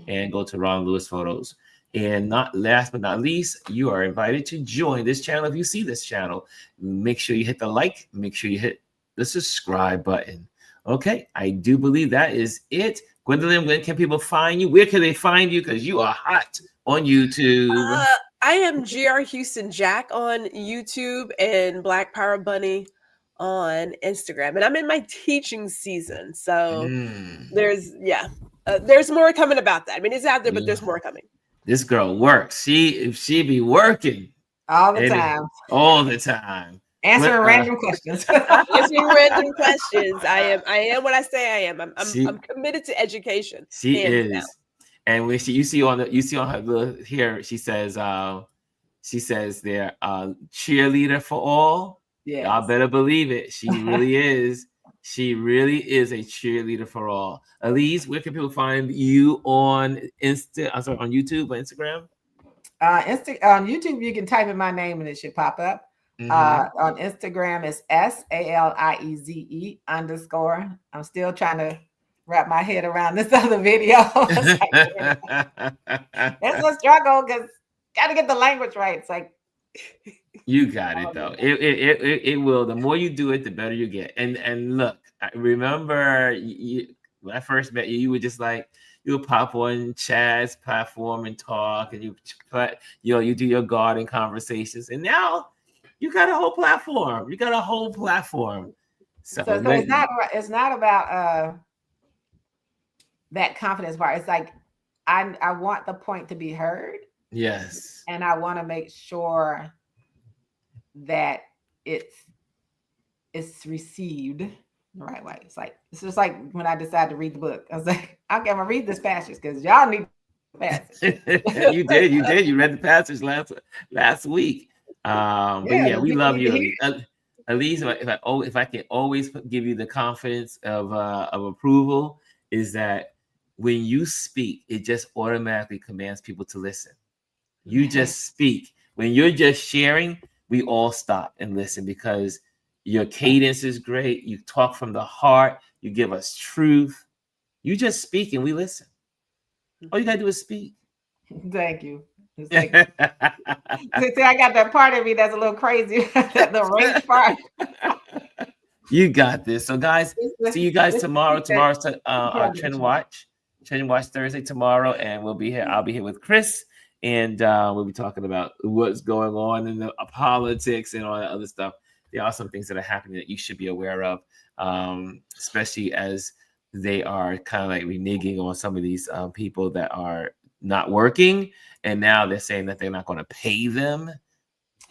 and go to Ron Lewis Photos. And last but not least, you are invited to join this channel. If you see this channel, make sure you hit the like, make sure you hit the subscribe button. Okay, I do believe that is it. Gwendolyn, when can people find you? Where can they find you? Because you are hot on YouTube. I am GR Houston Jack on YouTube and Black Power Bunny on Instagram, and I'm in my teaching season, so there's more coming about that. I mean, it's out there, but there's more coming. This girl works. She be working all the time. Answering random questions. Answering random questions. I am what I say I am. I'm committed to education. She is. Now. And when you see on her little here, she says there, cheerleader for all. Yeah, y'all better believe it. She really is. She really is a cheerleader for all. Elise, where can people find you on YouTube or Instagram? On YouTube, you can type in my name and it should pop up. On Instagram, it's SALIEZE _. I'm still trying to wrap my head around this other video. It's a struggle because got to get the language right. It's like, you got it though. It will. The more you do it, the better you get. And look, I remember when I first met you, you were just like, you would pop on Chad's platform and talk, and you do your garden conversations, and now you got a whole platform. So it's not about that confidence part. It's like I want the point to be heard. Yes. And I want to make sure that it's received the right way. It's just like when I decided to read the book. I was like, I'm gonna read this passage because y'all need the passage. You did. You read the passage last week. But we love you. At least if I can always give you the confidence of approval, is that when you speak, it just automatically commands people to listen. You just speak. When you're just sharing, we all stop and listen because your cadence is great. You talk from the heart. You give us truth. You just speak and we listen. All you got to do is speak. Thank you. It's like, see, I got that part of me that's a little crazy. The race part. You got this. So, guys, see you guys tomorrow. Tomorrow's our Trend Watch Thursday tomorrow, and we'll be here. I'll be here with Chris, and we'll be talking about what's going on in the politics and all that other stuff. There are some things that are happening that you should be aware of, especially as they are kind of like reneging on some of these people that are not working, and now they're saying that they're not going to pay them.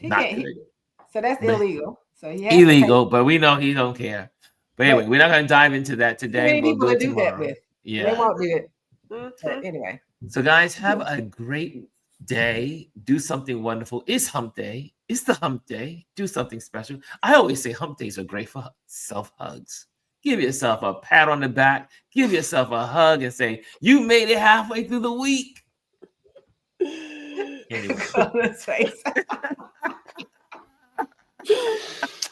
So that's illegal. So illegal, but we know he don't care. But anyway, we're not going to dive into that today. Many people to do that with. Yeah, they won't do it. But anyway, so guys, have a great day. Do something wonderful. It's Hump Day. It's the Hump Day. Do something special. I always say Hump Days are great for self hugs. Give yourself a pat on the back. Give yourself a hug and say you made it halfway through the week. Anyway.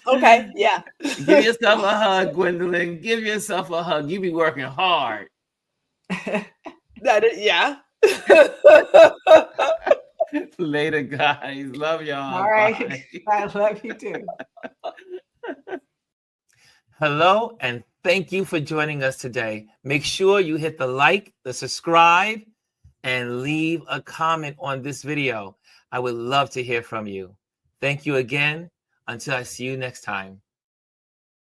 Okay, yeah. Give yourself a hug, Gwendolyn. Give yourself a hug. You be working hard. Yeah. Later, guys. Love y'all. All right. Bye. I love you too. Hello, and thank you for joining us today. Make sure you hit the like, the subscribe, and leave a comment on this video. I would love to hear from you. Thank you again. Until I see you next time.